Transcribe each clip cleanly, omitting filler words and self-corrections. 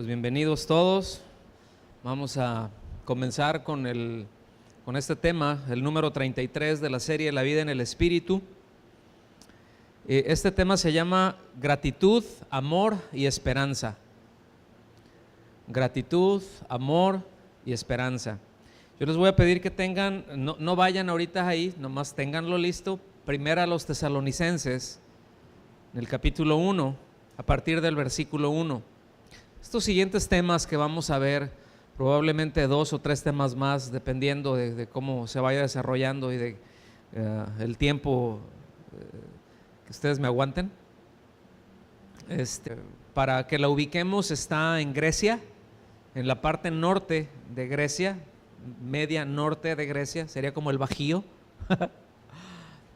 bienvenidos todos. Vamos a comenzar con este tema, el número 33 de la serie La vida en el Espíritu. Este tema se llama gratitud, amor y esperanza. Gratitud, amor y esperanza. Yo les voy a pedir que tengan, no vayan ahorita ahí, nomás tenganlo listo. Primero a los Tesalonicenses, en el capítulo 1, a partir del versículo 1. Estos siguientes temas que vamos a ver, probablemente 2 o 3 temas más, dependiendo de cómo se vaya desarrollando y de el tiempo que ustedes me aguanten. Para que la ubiquemos, está en Grecia, en la parte norte de Grecia, media norte de Grecia, sería como el Bajío.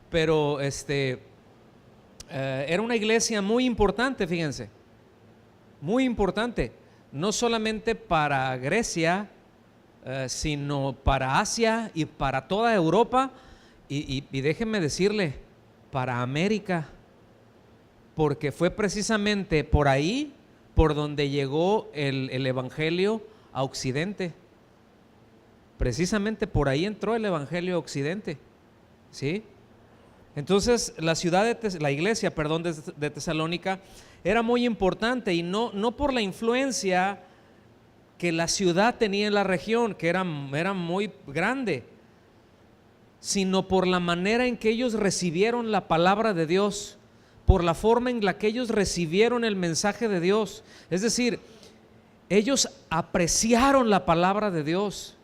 Pero era una iglesia muy importante, fíjense, muy importante, no solamente para Grecia, sino para Asia y para toda Europa y déjenme decirle, para América, porque fue precisamente por ahí por donde llegó el Evangelio a Occidente. Precisamente por ahí entró el Evangelio a Occidente, ¿sí? Entonces la iglesia de Tesalónica era muy importante, y no por la influencia que la ciudad tenía en la región, que era muy grande, sino por la manera en que ellos recibieron la palabra de Dios, por la forma en la que ellos recibieron el mensaje de Dios. Es decir, ellos apreciaron la palabra de Dios.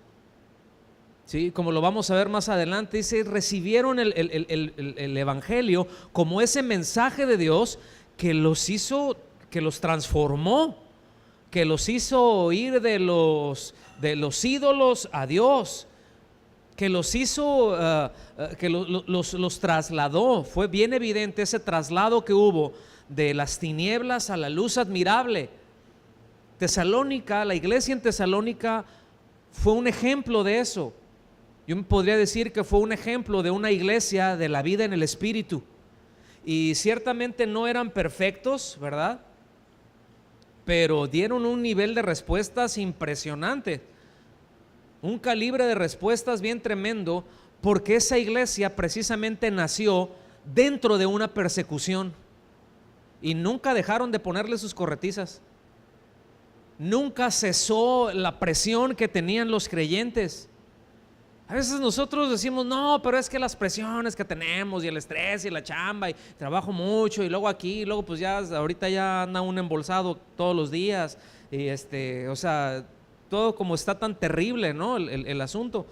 Sí, como lo vamos a ver más adelante, dice, recibieron el Evangelio como ese mensaje de Dios que los transformó, que los hizo ir de los ídolos a Dios, que los hizo, que los trasladó. Fue bien evidente ese traslado que hubo de las tinieblas a la luz admirable. Tesalónica, la iglesia en Tesalónica fue un ejemplo de eso. Yo podría decir que fue un ejemplo de una iglesia de la vida en el Espíritu. Y ciertamente no eran perfectos, ¿verdad? Pero dieron un nivel de respuestas impresionante, un calibre de respuestas bien tremendo, porque esa iglesia precisamente nació dentro de una persecución y nunca dejaron de ponerle sus corretizas. Nunca cesó la presión que tenían los creyentes. A veces nosotros decimos, no, pero es que las presiones que tenemos y el estrés y la chamba y trabajo mucho y luego aquí, y luego pues ya ahorita ya anda un embolsado todos los días y o sea, todo como está tan terrible, ¿no? El asunto.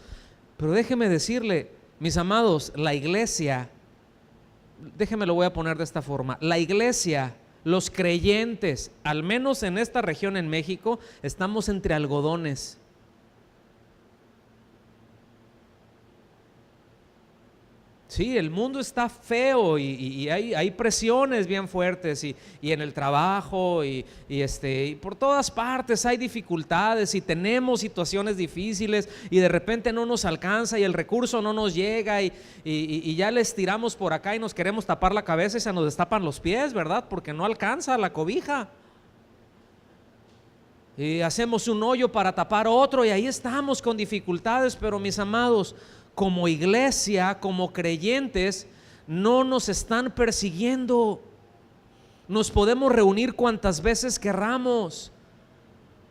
Pero déjeme decirle, mis amados, la iglesia, déjeme lo voy a poner de esta forma, la iglesia, los creyentes, al menos en esta región en México, estamos entre algodones. Sí, el mundo está feo y hay presiones bien fuertes y en el trabajo y por todas partes hay dificultades y tenemos situaciones difíciles y de repente no nos alcanza y el recurso no nos llega y ya les tiramos por acá y nos queremos tapar la cabeza y se nos destapan los pies, ¿verdad? Porque no alcanza la cobija. Y hacemos un hoyo para tapar otro y ahí estamos con dificultades, pero mis amados, como iglesia, como creyentes, no nos están persiguiendo. Nos podemos reunir cuantas veces querramos,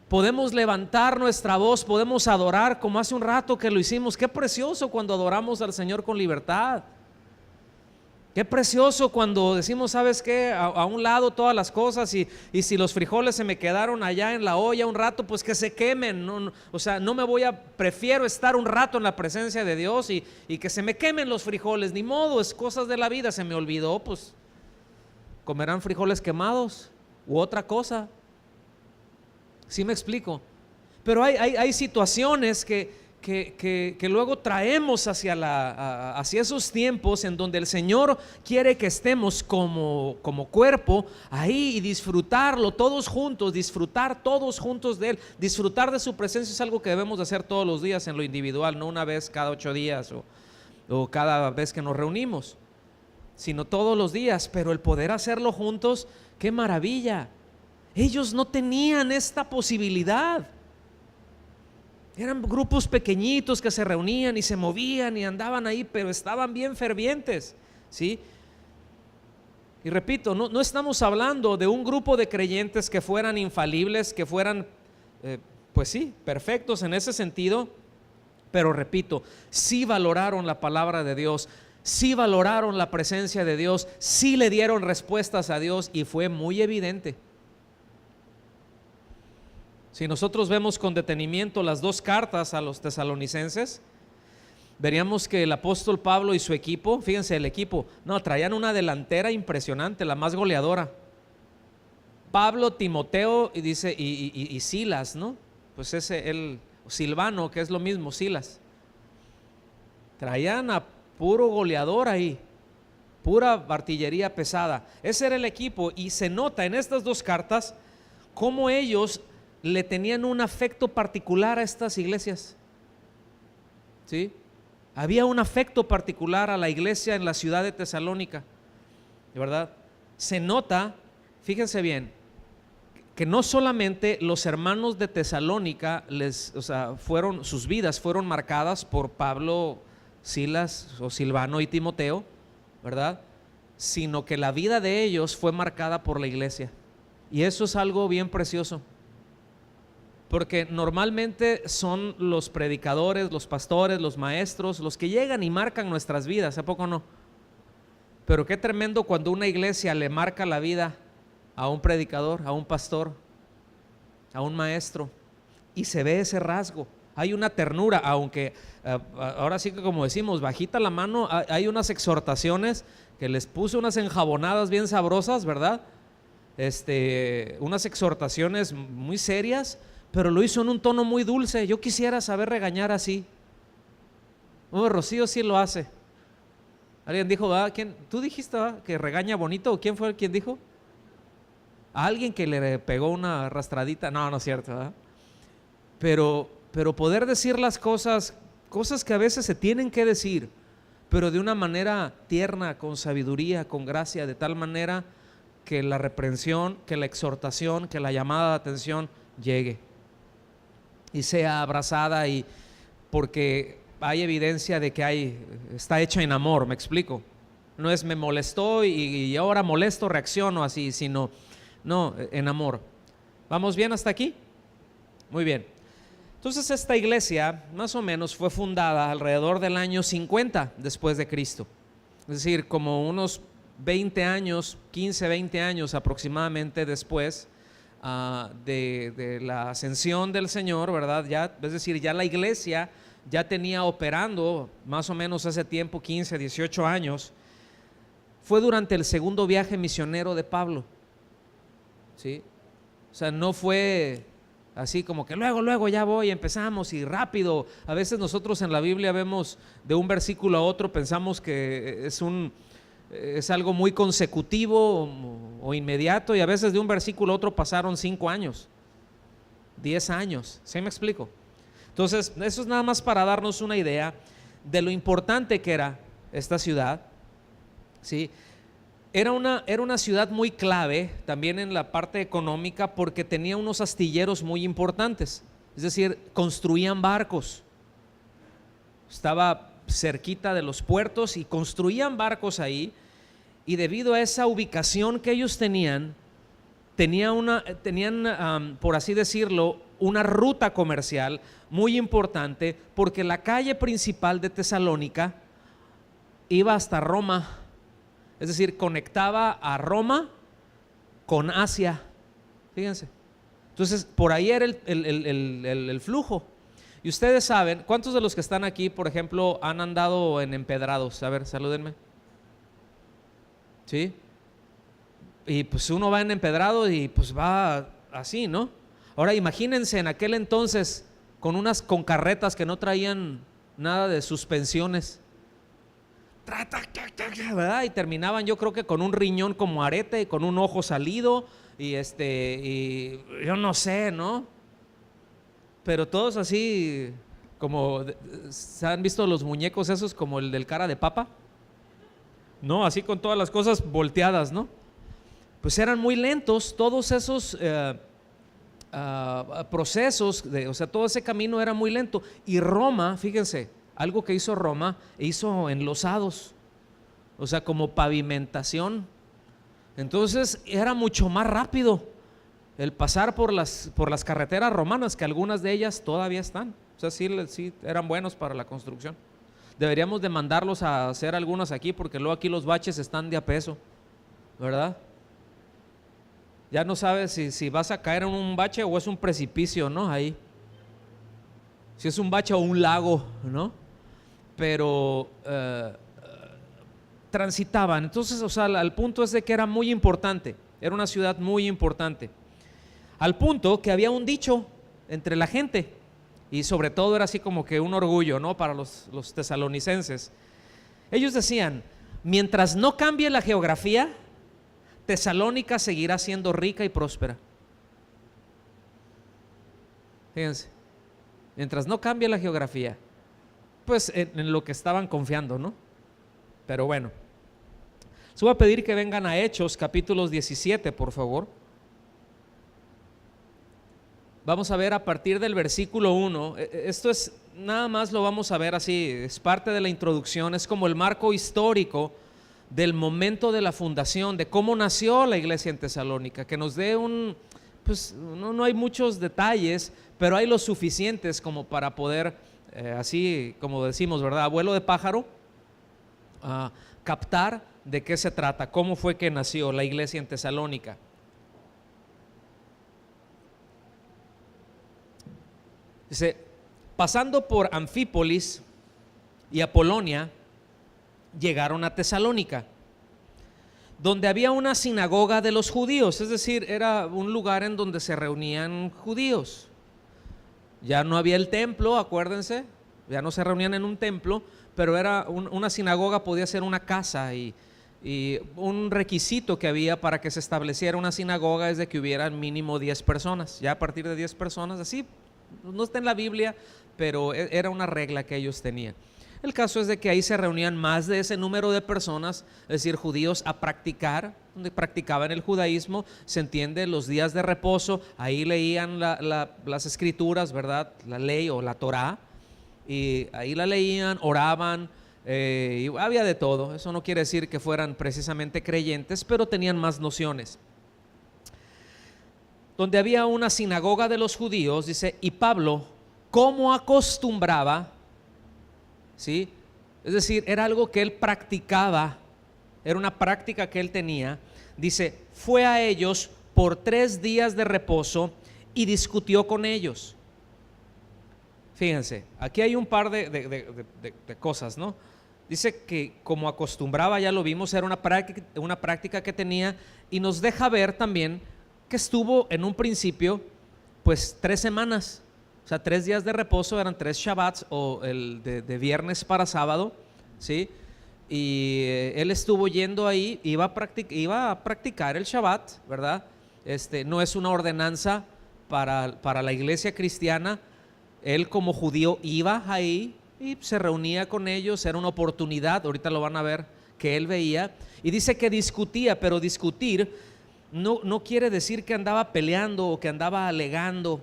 podemos levantar nuestra voz, podemos adorar como hace un rato que lo hicimos. Qué precioso cuando adoramos al Señor con libertad. Qué precioso cuando decimos, ¿sabes qué? A un lado todas las cosas y si los frijoles se me quedaron allá en la olla un rato, pues que se quemen. O sea, prefiero estar un rato en la presencia de Dios y que se me quemen los frijoles. Ni modo, es cosas de la vida, se me olvidó, pues comerán frijoles quemados u otra cosa. ¿Sí me explico? Pero hay situaciones que luego traemos hacia esos tiempos en donde el Señor quiere que estemos como cuerpo ahí y disfrutarlo todos juntos, disfrutar todos juntos de Él. Disfrutar de su presencia es algo que debemos de hacer todos los días en lo individual, no una vez cada 8 días o cada vez que nos reunimos, sino todos los días. Pero el poder hacerlo juntos, qué maravilla. Ellos no tenían esta posibilidad. Eran grupos pequeñitos que se reunían y se movían y andaban ahí, pero estaban bien fervientes, ¿sí? Y repito, no estamos hablando de un grupo de creyentes que fueran infalibles, que fueran, pues sí, perfectos en ese sentido, pero repito, sí valoraron la palabra de Dios, sí valoraron la presencia de Dios, sí le dieron respuestas a Dios y fue muy evidente. Si nosotros vemos con detenimiento las dos cartas a los tesalonicenses, veríamos que el apóstol Pablo y su equipo, fíjense el equipo, traían una delantera impresionante, la más goleadora. Pablo, Timoteo y dice y Silas, ¿no? Pues el Silvano, que es lo mismo, Silas. Traían a puro goleador ahí, pura artillería pesada. Ese era el equipo y se nota en estas dos cartas cómo ellos le tenían un afecto particular a estas iglesias, ¿sí? Había un afecto particular a la iglesia en la ciudad de Tesalónica, ¿de verdad? Se nota, fíjense bien, que no solamente los hermanos de Tesalónica sus vidas fueron marcadas por Pablo, Silas o Silvano y Timoteo, ¿verdad? Sino que la vida de ellos fue marcada por la iglesia. Y eso es algo bien precioso. Porque normalmente son los predicadores, los pastores, los maestros, los que llegan y marcan nuestras vidas, ¿a poco no? Pero qué tremendo cuando una iglesia le marca la vida a un predicador, a un pastor, a un maestro, y se ve ese rasgo. Hay una ternura, aunque ahora sí que como decimos, bajita la mano, hay unas exhortaciones que les puse unas enjabonadas bien sabrosas, ¿verdad? Unas exhortaciones muy serias, pero lo hizo en un tono muy dulce. Yo quisiera saber regañar así. Rocío sí lo hace. Alguien dijo, ¿quién? ¿Tú dijiste que regaña bonito? ¿O quién fue quien dijo? ¿A alguien que le pegó una arrastradita? No es cierto, ¿verdad? Pero poder decir las cosas que a veces se tienen que decir, pero de una manera tierna, con sabiduría, con gracia, de tal manera que la reprensión, que la exhortación, que la llamada de atención llegue y sea abrazada, y porque hay evidencia de que está hecha en amor, me explico. No es me molestó y ahora molesto, reacciono así, sino en amor. ¿Vamos bien hasta aquí? Muy bien. Entonces esta iglesia más o menos fue fundada alrededor del año 50 después de Cristo. Es decir, como unos 20 años, 15, 20 años aproximadamente después de la ascensión del Señor, ¿verdad? Es decir, ya la iglesia ya tenía operando más o menos hace tiempo, 15, 18 años. Fue durante el segundo viaje misionero de Pablo, ¿sí? O sea, no fue así como que luego ya voy, empezamos y rápido. A veces nosotros en la Biblia vemos de un versículo a otro, pensamos que es algo muy consecutivo o inmediato, y a veces de un versículo a otro pasaron 5 años, 10 años, ¿sí me explico? Entonces eso es nada más para darnos una idea de lo importante que era esta ciudad, ¿sí? Era una ciudad muy clave también en la parte económica, porque tenía unos astilleros muy importantes, es decir, construían barcos, estaba cerquita de los puertos y construían barcos ahí, y debido a esa ubicación que ellos tenían por así decirlo, una ruta comercial muy importante, porque la calle principal de Tesalónica iba hasta Roma, es decir, conectaba a Roma con Asia, fíjense. Entonces por ahí era el flujo. Y ustedes saben, ¿cuántos de los que están aquí, por ejemplo, han andado en empedrados? A ver, salúdenme. ¿Sí? Y pues uno va en empedrado y pues va así, ¿no? Ahora imagínense en aquel entonces con carretas que no traían nada de suspensiones, ¿verdad? Y terminaban, yo creo que con un riñón como arete y con un ojo salido y yo no sé, ¿no? Pero todos así, como, ¿se han visto los muñecos esos como el del cara de papa? No, así con todas las cosas volteadas, ¿no? pues eran muy lentos todos esos procesos, o sea, todo ese camino era muy lento. Y Roma, fíjense, algo que hizo Roma, hizo enlosados, o sea, como pavimentación. Entonces era mucho más rápido el pasar por las carreteras romanas, que algunas de ellas todavía están. O sea, sí eran buenos para la construcción. Deberíamos de mandarlos a hacer algunas aquí, porque luego aquí los baches están de a peso, ¿verdad? Ya no sabes si vas a caer en un bache o es un precipicio, ¿no? Ahí. Si es un bache o un lago, ¿no? Pero transitaban. Entonces, o sea, al punto es de que era muy importante. Era una ciudad muy importante. Al punto que había un dicho entre la gente, y sobre todo era así como que un orgullo, ¿no? Para los tesalonicenses. Ellos decían: mientras no cambie la geografía, Tesalónica seguirá siendo rica y próspera. Fíjense, mientras no cambie la geografía, pues en lo que estaban confiando, ¿no? Pero bueno, les voy a pedir que vengan a Hechos capítulos 17, por favor. Vamos a ver a partir del versículo 1. Esto es, nada más lo vamos a ver así, es parte de la introducción, es como el marco histórico del momento de la fundación, de cómo nació la iglesia en Tesalónica, que nos dé pues no hay muchos detalles, pero hay los suficientes como para poder, así como decimos, ¿verdad? Abuelo de pájaro, captar de qué se trata, cómo fue que nació la iglesia en Tesalónica. Dice: pasando por Anfípolis y Apolonia, llegaron a Tesalónica, donde había una sinagoga de los judíos, es decir, era un lugar en donde se reunían judíos. Ya no había el templo, acuérdense, ya no se reunían en un templo, pero era una sinagoga, podía ser una casa, y un requisito que había para que se estableciera una sinagoga es de que hubieran mínimo 10 personas. Ya a partir de 10 personas, así, no está en la Biblia, pero era una regla que ellos tenían. El caso es de que ahí se reunían más de ese número de personas, es decir, judíos a practicar, donde practicaban el judaísmo, se entiende, los días de reposo, ahí leían las escrituras, ¿verdad? La ley o la Torá, y ahí la leían, oraban, y había de todo. Eso no quiere decir que fueran precisamente creyentes, pero tenían más nociones. Donde había una sinagoga de los judíos, dice, y Pablo, como acostumbraba, ¿sí? Es decir, era algo que él practicaba, era una práctica que él tenía. Dice, fue a ellos por 3 días de reposo y discutió con ellos. Fíjense, aquí hay un par de cosas, ¿no? Dice que como acostumbraba, ya lo vimos, era una práctica que tenía, y nos deja ver también que estuvo en un principio pues 3 semanas. O sea, 3 días de reposo, eran 3 Shabbats, o el de viernes para sábado, ¿sí? Y él estuvo yendo ahí, iba a practicar el Shabbat, ¿verdad? No es una ordenanza para la iglesia cristiana. Él como judío iba ahí y se reunía con ellos, era una oportunidad, ahorita lo van a ver, que él veía. Y dice que discutía, pero discutir no quiere decir que andaba peleando o que andaba alegando.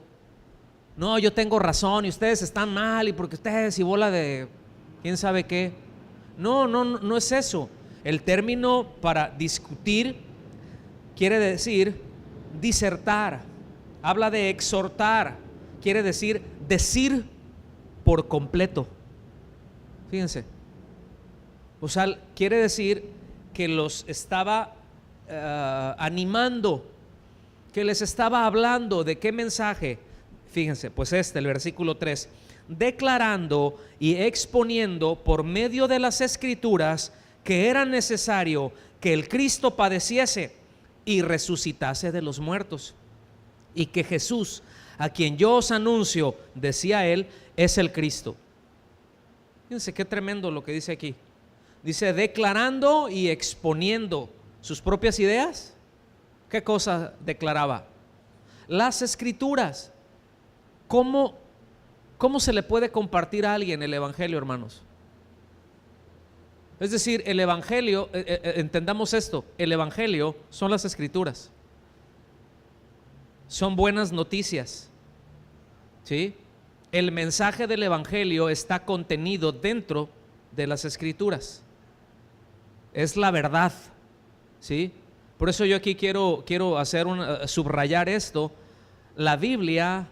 No, yo tengo razón y ustedes están mal, y porque ustedes y bola de quién sabe qué. No es eso. El término para discutir quiere decir disertar, habla de exhortar, quiere decir por completo. Fíjense, o sea, quiere decir que los estaba animando, que les estaba hablando. ¿De qué mensaje? Fíjense, pues el versículo 3, declarando y exponiendo por medio de las escrituras que era necesario que el Cristo padeciese y resucitase de los muertos, y que Jesús, a quien yo os anuncio, decía él, es el Cristo. Fíjense qué tremendo lo que dice aquí. Dice declarando y exponiendo sus propias ideas. ¿Qué cosa declaraba? Las escrituras. ¿Cómo se le puede compartir a alguien el evangelio, hermanos? Es decir, el Evangelio, entendamos esto, el Evangelio son las Escrituras, son buenas noticias, ¿sí? El mensaje del Evangelio está contenido dentro de las Escrituras, es la verdad, ¿sí? Por eso yo aquí quiero hacer subrayar esto. La Biblia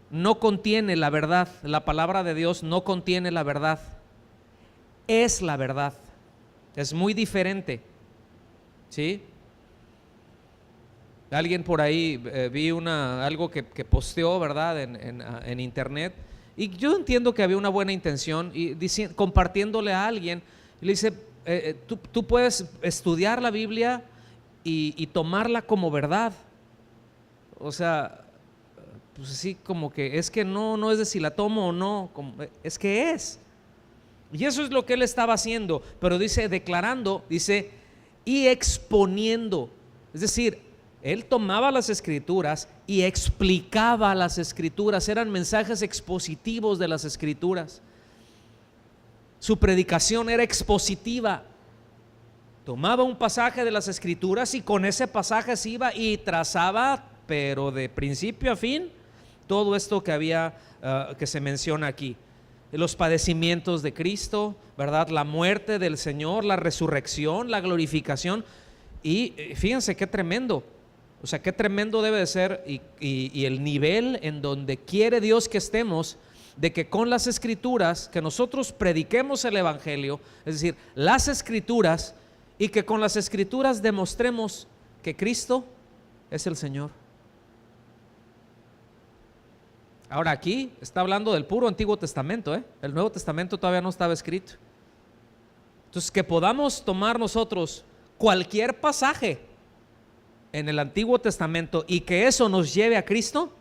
no contiene la verdad, la palabra de Dios no contiene la verdad, es la verdad, es muy diferente, ¿sí? Alguien por ahí vi algo que posteó, ¿verdad? En internet, y yo entiendo que había una buena intención, y compartiéndole a alguien, y le dice, tú puedes estudiar la Biblia y tomarla como verdad. O sea, pues así como que es que no es de si la tomo o no, es que es. Y eso es lo que él estaba haciendo, pero dice, declarando, dice, y exponiendo. Es decir, él tomaba las Escrituras y explicaba las Escrituras, eran mensajes expositivos de las Escrituras. Su predicación era expositiva. Tomaba un pasaje de las Escrituras y con ese pasaje se iba y trazaba, pero de principio a fin, todo esto que se menciona aquí. Los padecimientos de Cristo, ¿verdad? La muerte del Señor, la resurrección, la glorificación. Y fíjense qué tremendo. O sea, qué tremendo debe de ser y el nivel en donde quiere Dios que estemos, de que con las Escrituras, que nosotros prediquemos el Evangelio, es decir, las Escrituras, y que con las Escrituras demostremos que Cristo es el Señor. Ahora aquí está hablando del puro Antiguo Testamento, el Nuevo Testamento todavía no estaba escrito. Entonces, que podamos tomar nosotros cualquier pasaje en el Antiguo Testamento y que eso nos lleve a Cristo,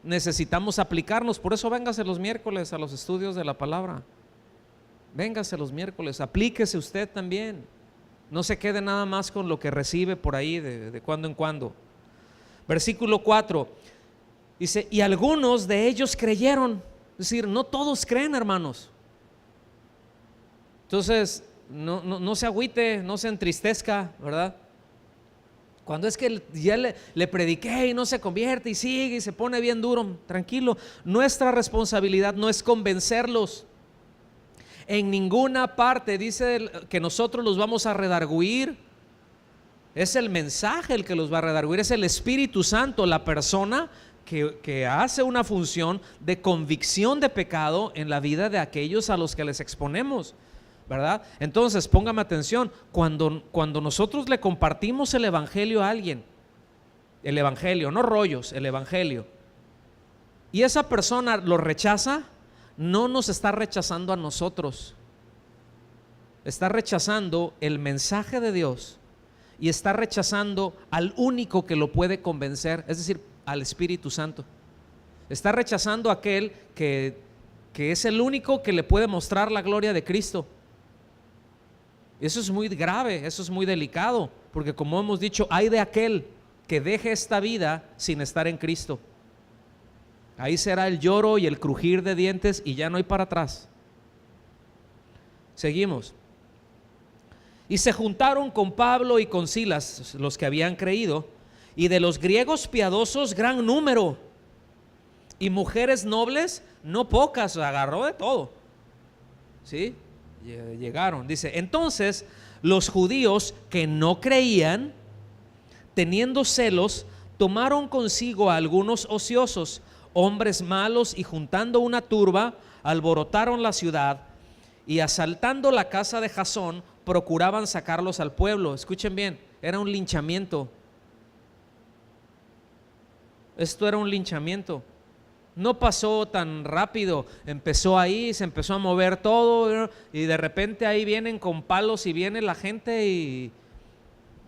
necesitamos aplicarnos. Por eso véngase los miércoles a los estudios de la palabra. Véngase los miércoles, aplíquese usted también. No se quede nada más con lo que recibe por ahí de cuando en cuando. Versículo 4 dice, y algunos de ellos creyeron. Es decir, no todos creen, hermanos. Entonces, no se agüite, no se entristezca, ¿verdad? Cuando es que ya le prediqué y no se convierte y sigue y se pone bien duro, tranquilo. Nuestra responsabilidad no es convencerlos. En ninguna parte dice que nosotros los vamos a redarguir. Es el mensaje el que los va a redarguir, es el Espíritu Santo, la persona que hace una función de convicción de pecado en la vida de aquellos a los que les exponemos, ¿verdad? Entonces, póngame atención, cuando nosotros le compartimos el Evangelio a alguien, el Evangelio, no rollos, el Evangelio, y esa persona lo rechaza, no nos está rechazando a nosotros, está rechazando el mensaje de Dios y está rechazando al único que lo puede convencer, es decir, al Espíritu Santo. Está rechazando a aquel que es el único que le puede mostrar la gloria de Cristo. Eso es muy grave, eso es muy delicado, porque como hemos dicho, hay de aquel que deje esta vida sin estar en Cristo. Ahí será el lloro y el crujir de dientes y ya no hay para atrás. Seguimos. Y se juntaron con Pablo y con Silas los que habían creído, y de los griegos piadosos gran número, y mujeres nobles no pocas, agarró de todo. ¿Sí? Llegaron, dice, entonces los judíos que no creían, teniendo celos, tomaron consigo a algunos ociosos, hombres malos, y juntando una turba, alborotaron la ciudad, y asaltando la casa de Jasón, procuraban sacarlos al pueblo. Escuchen bien, era un linchamiento. Esto era un linchamiento. No pasó tan rápido, empezó ahí, se empezó a mover todo, y de repente ahí vienen con palos y viene la gente y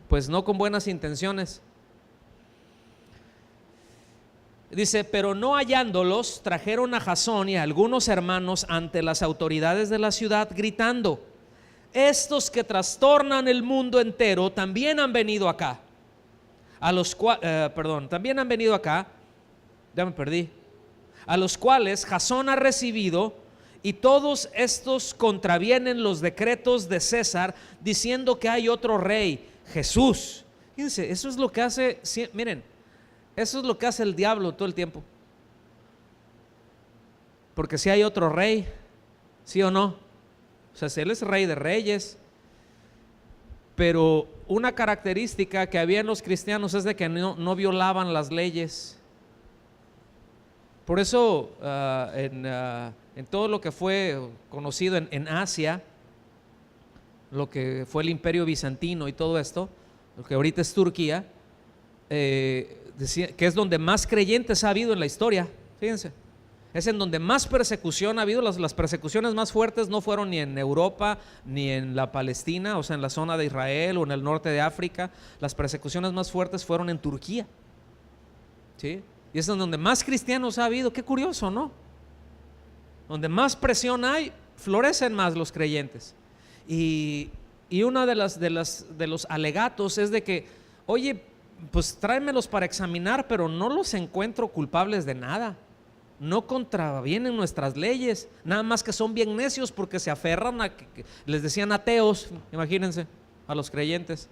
pues no con buenas intenciones. Dice, pero no hallándolos, trajeron a Jasón y a algunos hermanos ante las autoridades de la ciudad, gritando, estos que trastornan el mundo entero también han venido acá. También han venido acá, ya me perdí. A los cuales Jasón ha recibido y todos estos contravienen los decretos de César, diciendo que hay otro rey, Jesús. Fíjense, eso es lo que hace, miren, eso es lo que hace el diablo todo el tiempo. Porque si hay otro rey, ¿sí o no? O sea, si él es rey de reyes. Pero una característica que había en los cristianos es de que no violaban las leyes. Por eso en todo lo que fue conocido en Asia, lo que fue el imperio bizantino y todo esto, lo que ahorita es Turquía, que es donde más creyentes ha habido en la historia, fíjense. Es en donde más persecución ha habido. Las persecuciones más fuertes no fueron ni en Europa ni en la Palestina, o sea, en la zona de Israel o en el norte de África. Las persecuciones más fuertes fueron en Turquía, ¿sí? Y es en donde más cristianos ha habido. Qué curioso, ¿no? Donde más presión hay, florecen más los creyentes. Y uno de los alegatos es de que, oye, pues tráemelos para examinar, pero no los encuentro culpables de nada. No contravienen nuestras leyes, nada más que son bien necios porque se aferran a que les decían ateos, imagínense, a los creyentes,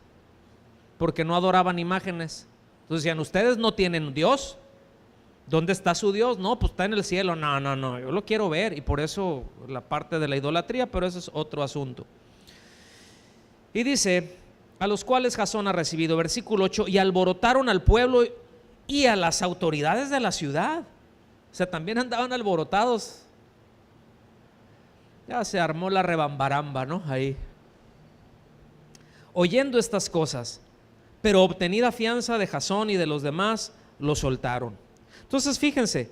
porque no adoraban imágenes. Entonces decían, ustedes no tienen Dios. ¿Dónde está su Dios? No, pues está en el cielo. No, yo lo quiero ver. Y por eso la parte de la idolatría, pero eso es otro asunto. Y dice, a los cuales Jasón ha recibido, versículo 8, y alborotaron al pueblo y a las autoridades de la ciudad. O sea, también andaban alborotados. Ya se armó la rebambaramba, ¿no? Ahí. Oyendo estas cosas, pero obtenida fianza de Jasón y de los demás, lo soltaron. Entonces, fíjense,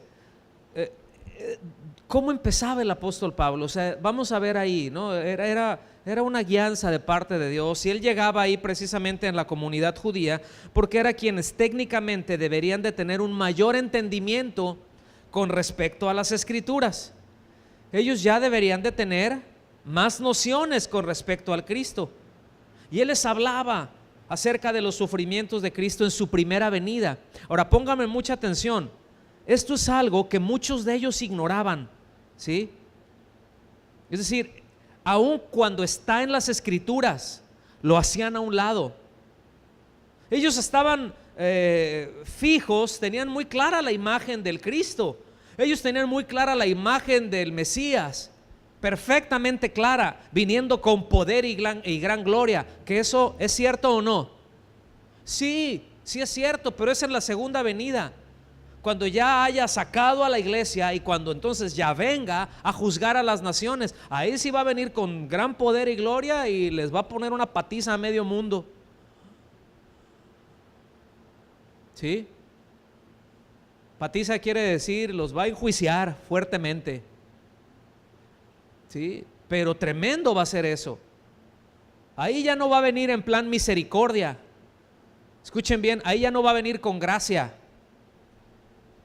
¿cómo empezaba el apóstol Pablo? O sea, vamos a ver ahí, ¿no? Era una guianza de parte de Dios, y él llegaba ahí precisamente en la comunidad judía, porque era quienes técnicamente deberían de tener un mayor entendimiento con respecto a las escrituras. Ellos ya deberían de tener más nociones con respecto al Cristo, y él les hablaba acerca de los sufrimientos de Cristo en su primera venida. Ahora pónganme mucha atención, esto es algo que muchos de ellos ignoraban, ¿sí? Es decir, aun cuando está en las escrituras, lo hacían a un lado. Ellos estaban fijos, tenían muy clara la imagen del Cristo. Ellos tenían muy clara la imagen del Mesías, perfectamente clara, viniendo con poder y gran gloria. ¿Que eso es cierto o no? Sí es cierto, pero es en la segunda venida, cuando ya haya sacado a la iglesia y cuando entonces ya venga a juzgar a las naciones. Ahí sí va a venir con gran poder y gloria y les va a poner una patiza a medio mundo. ¿Sí? Patiza quiere decir, los va a enjuiciar fuertemente. ¿Sí? Pero tremendo va a ser eso. Ahí ya no va a venir en plan misericordia. Escuchen bien, ahí ya no va a venir con gracia,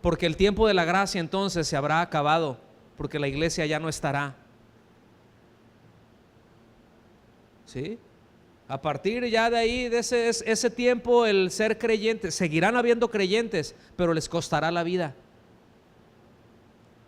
porque el tiempo de la gracia entonces se habrá acabado, porque la iglesia ya no estará. ¿Sí? A partir ya de ahí, de ese tiempo, el ser creyente, seguirán habiendo creyentes, pero les costará la vida.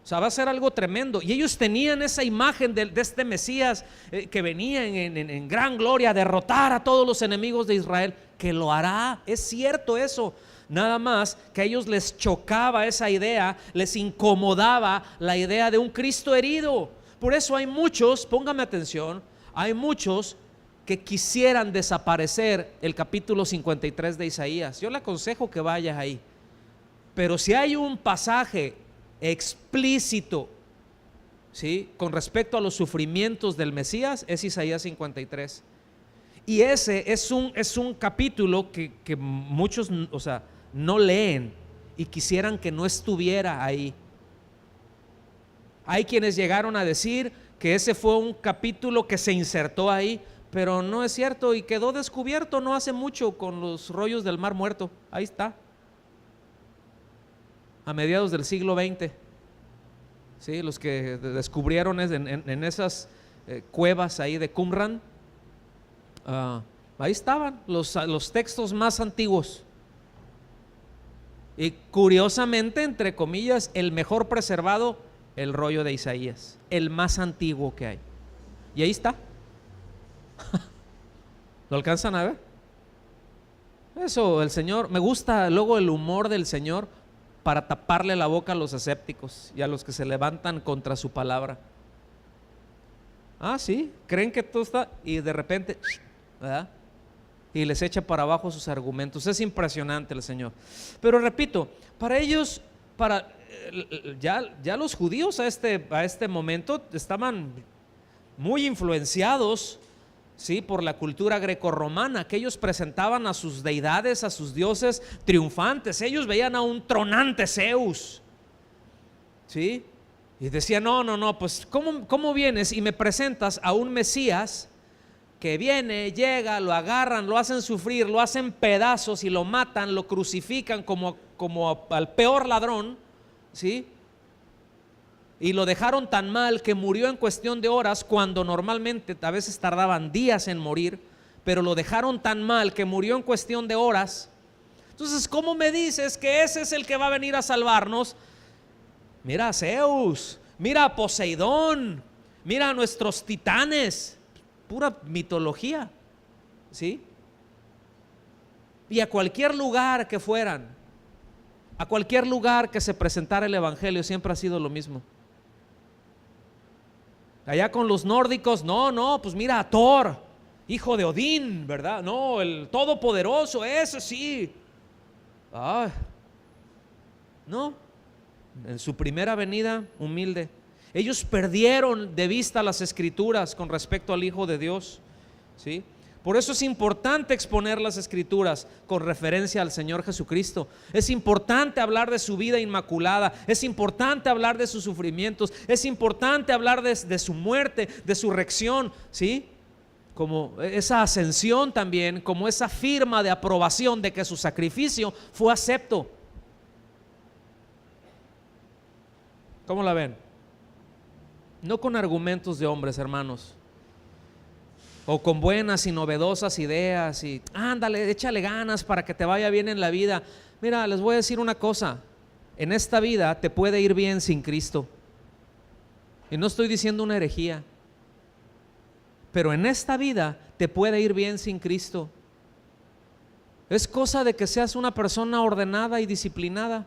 O sea, va a ser algo tremendo. Y ellos tenían esa imagen de este Mesías que venía en gran gloria a derrotar a todos los enemigos de Israel, que lo hará. Es cierto eso. Nada más que a ellos les chocaba esa idea, les incomodaba la idea de un Cristo herido. Por eso hay muchos, póngame atención, hay muchos que quisieran desaparecer el capítulo 53 de Isaías. Yo le aconsejo que vayas ahí. Pero si hay un pasaje explícito, ¿sí?, con respecto a los sufrimientos del Mesías, es Isaías 53. Y ese es un capítulo que muchos, o sea, no leen y quisieran que no estuviera ahí. Hay quienes llegaron a decir que ese fue un capítulo que se insertó ahí, pero no es cierto, y quedó descubierto no hace mucho con los rollos del Mar Muerto. Ahí está, a mediados del siglo XX. ¿Sí? Los que descubrieron en esas cuevas ahí de Qumran, ahí estaban los textos más antiguos. Y curiosamente, entre comillas, el mejor preservado el rollo de Isaías, el más antiguo que hay. Y ahí está. ¿Lo alcanzan a ver? Eso, el Señor, me gusta luego el humor del Señor para taparle la boca a los escépticos y a los que se levantan contra su palabra. Ah, sí, creen que todo está, y de repente, ¿verdad? Y les echa para abajo sus argumentos. Es impresionante el Señor. Pero repito, para ellos, ya los judíos a este momento estaban muy influenciados, ¿sí?, por la cultura grecorromana, que ellos presentaban a sus deidades, a sus dioses triunfantes. Ellos veían a un tronante Zeus, ¿sí? Y decían, no, pues ¿cómo vienes y me presentas a un Mesías que viene, llega, lo agarran, lo hacen sufrir, lo hacen pedazos y lo matan, lo crucifican como al peor ladrón, ¿sí? Y lo dejaron tan mal que murió en cuestión de horas, cuando normalmente a veces tardaban días en morir, pero lo dejaron tan mal que murió en cuestión de horas. Entonces, ¿cómo me dices que ese es el que va a venir a salvarnos? Mira a Zeus, mira a Poseidón, mira a nuestros titanes, pura mitología, ¿sí? Y a cualquier lugar que fueran, a cualquier lugar que se presentara el evangelio, siempre ha sido lo mismo. Allá con los nórdicos, no, pues mira a Thor, hijo de Odín, ¿verdad? No, el todopoderoso, ese sí. No, en su primera venida, humilde. Ellos perdieron de vista las escrituras con respecto al Hijo de Dios, ¿sí? Por eso es importante exponer las escrituras con referencia al Señor Jesucristo. Es importante hablar de su vida inmaculada. Es importante hablar de sus sufrimientos. Es importante hablar de su muerte, de su resurrección, ¿sí? Como esa ascensión también, como esa firma de aprobación de que su sacrificio fue acepto. ¿Cómo la ven? No con argumentos de hombres, hermanos, o con buenas y novedosas ideas y ándale, échale ganas para que te vaya bien en la vida. Mira, les voy a decir una cosa: en esta vida te puede ir bien sin Cristo. Y no estoy diciendo una herejía, pero en esta vida te puede ir bien sin Cristo. Es cosa de que seas una persona ordenada y disciplinada.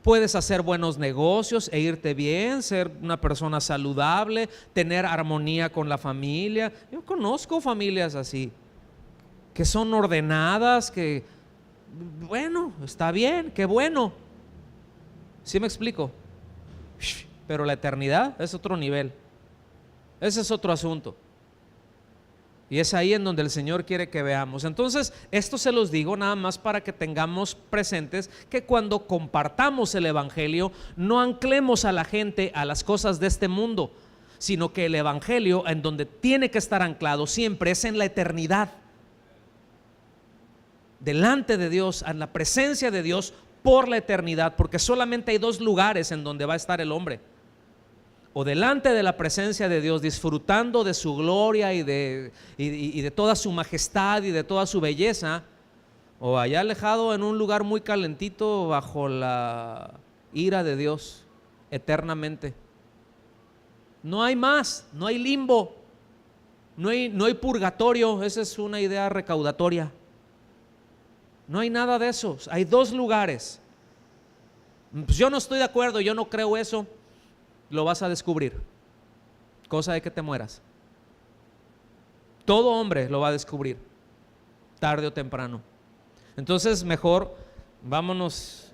Puedes hacer buenos negocios e irte bien, ser una persona saludable, tener armonía con la familia. Yo conozco familias así, que son ordenadas, que, bueno, está bien, qué bueno. ¿Sí me explico? Pero la eternidad es otro nivel. Ese es otro asunto. Y es ahí en donde el Señor quiere que veamos. Entonces, esto se los digo nada más para que tengamos presentes que cuando compartamos el evangelio, no anclemos a la gente a las cosas de este mundo, sino que el evangelio, en donde tiene que estar anclado siempre, es en la eternidad, delante de Dios, en la presencia de Dios por la eternidad, porque solamente hay dos lugares en donde va a estar el hombre: o delante de la presencia de Dios, disfrutando de su gloria y de toda su majestad y de toda su belleza, o allá alejado en un lugar muy calentito bajo la ira de Dios eternamente. No hay más, no hay limbo, no hay purgatorio. Esa es una idea recaudatoria. No hay nada de eso. Hay dos lugares. Pues yo no estoy de acuerdo, yo no creo eso. Lo vas a descubrir, cosa de que te mueras. Todo hombre lo va a descubrir, tarde o temprano. Entonces mejor vámonos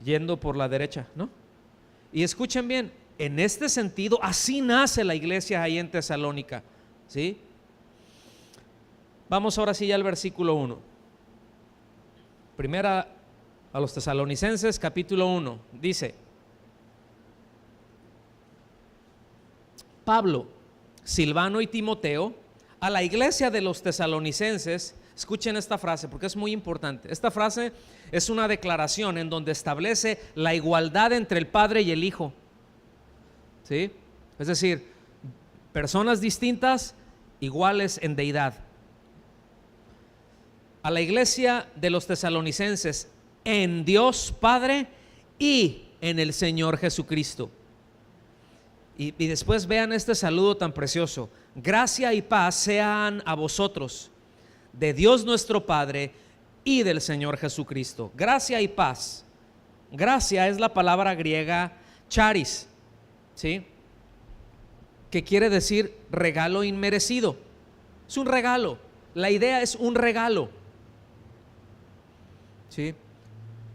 yendo por la derecha, ¿no? Y escuchen bien, en este sentido, así nace la iglesia ahí en Tesalónica, ¿sí? Vamos ahora sí ya al versículo 1. Primera a los Tesalonicenses, capítulo 1, dice: Pablo, Silvano y Timoteo, a la iglesia de los tesalonicenses. Escuchen esta frase porque es muy importante. Esta frase es una declaración en donde establece la igualdad entre el Padre y el Hijo, ¿sí? Es decir, personas distintas, iguales en deidad. A la iglesia de los tesalonicenses, en Dios Padre y en el Señor Jesucristo. Y después vean este saludo tan precioso: gracia y paz sean a vosotros, de Dios nuestro Padre y del Señor Jesucristo. Gracia y paz. Gracia es la palabra griega charis, ¿sí? Que quiere decir regalo inmerecido. Es un regalo. La idea es un regalo, ¿sí?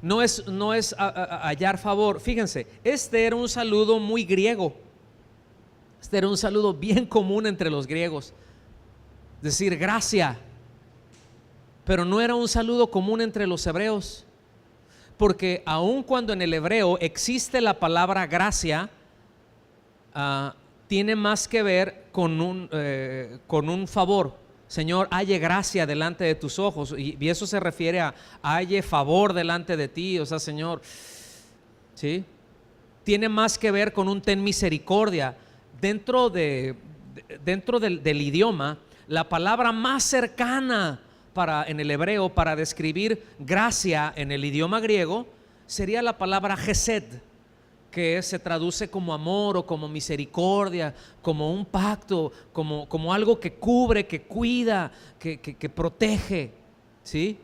No es hallar favor. Fíjense, este era un saludo muy griego. Este era un saludo bien común entre los griegos, decir gracia. Pero no era un saludo común entre los hebreos, porque aun cuando en el hebreo existe la palabra gracia, tiene más que ver con un favor. Señor, halle gracia delante de tus ojos, y eso se refiere a halle favor delante de ti. O sea, Señor, ¿sí? Tiene más que ver con un ten misericordia. Dentro del idioma, la palabra más cercana en el hebreo para describir gracia en el idioma griego sería la palabra gesed, que se traduce como amor o como misericordia, como un pacto, como algo que cubre, que cuida, que protege, ¿sí?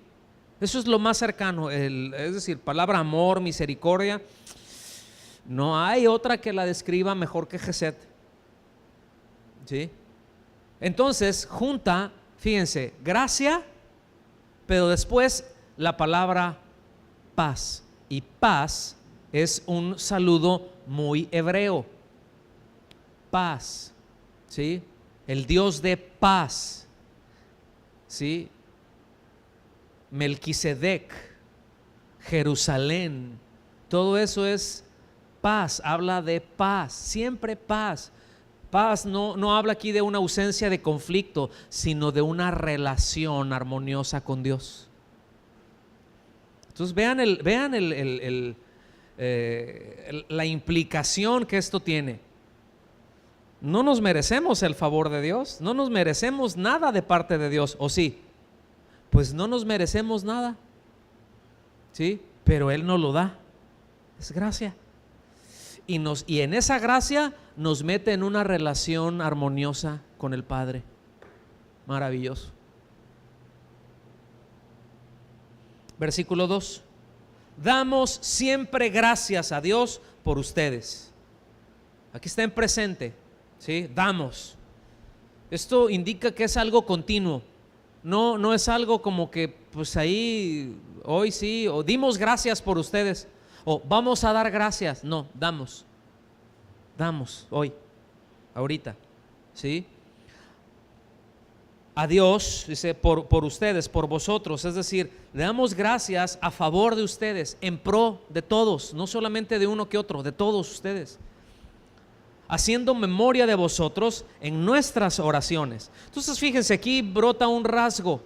Eso es lo más cercano, es decir, palabra amor, misericordia. No hay otra que la describa mejor que gesed, ¿sí? Entonces junta, fíjense, gracia, pero después la palabra paz. Y paz es un saludo muy hebreo. Paz, ¿sí? El Dios de paz, ¿sí? Melquisedec, Jerusalén, todo eso es paz, habla de paz, siempre paz. Paz no habla aquí de una ausencia de conflicto, sino de una relación armoniosa con Dios. Entonces vean la implicación que esto tiene. No nos merecemos el favor de Dios, no nos merecemos nada de parte de Dios, ¿o sí? Pues no nos merecemos nada, ¿sí? Pero Él nos lo da, es gracia. Y en esa gracia nos mete en una relación armoniosa con el Padre. Maravilloso. Versículo 2: damos siempre gracias a Dios por ustedes. Aquí está en presente, ¿sí? Damos. Esto indica que es algo continuo. No es algo como que pues ahí hoy sí, o dimos gracias por ustedes, o vamos a dar gracias. No, damos hoy, ahorita, ¿sí? A Dios, dice, por ustedes, por vosotros. Es decir, le damos gracias a favor de ustedes, en pro de todos, no solamente de uno que otro, de todos ustedes, haciendo memoria de vosotros en nuestras oraciones. Entonces fíjense, aquí brota un rasgo: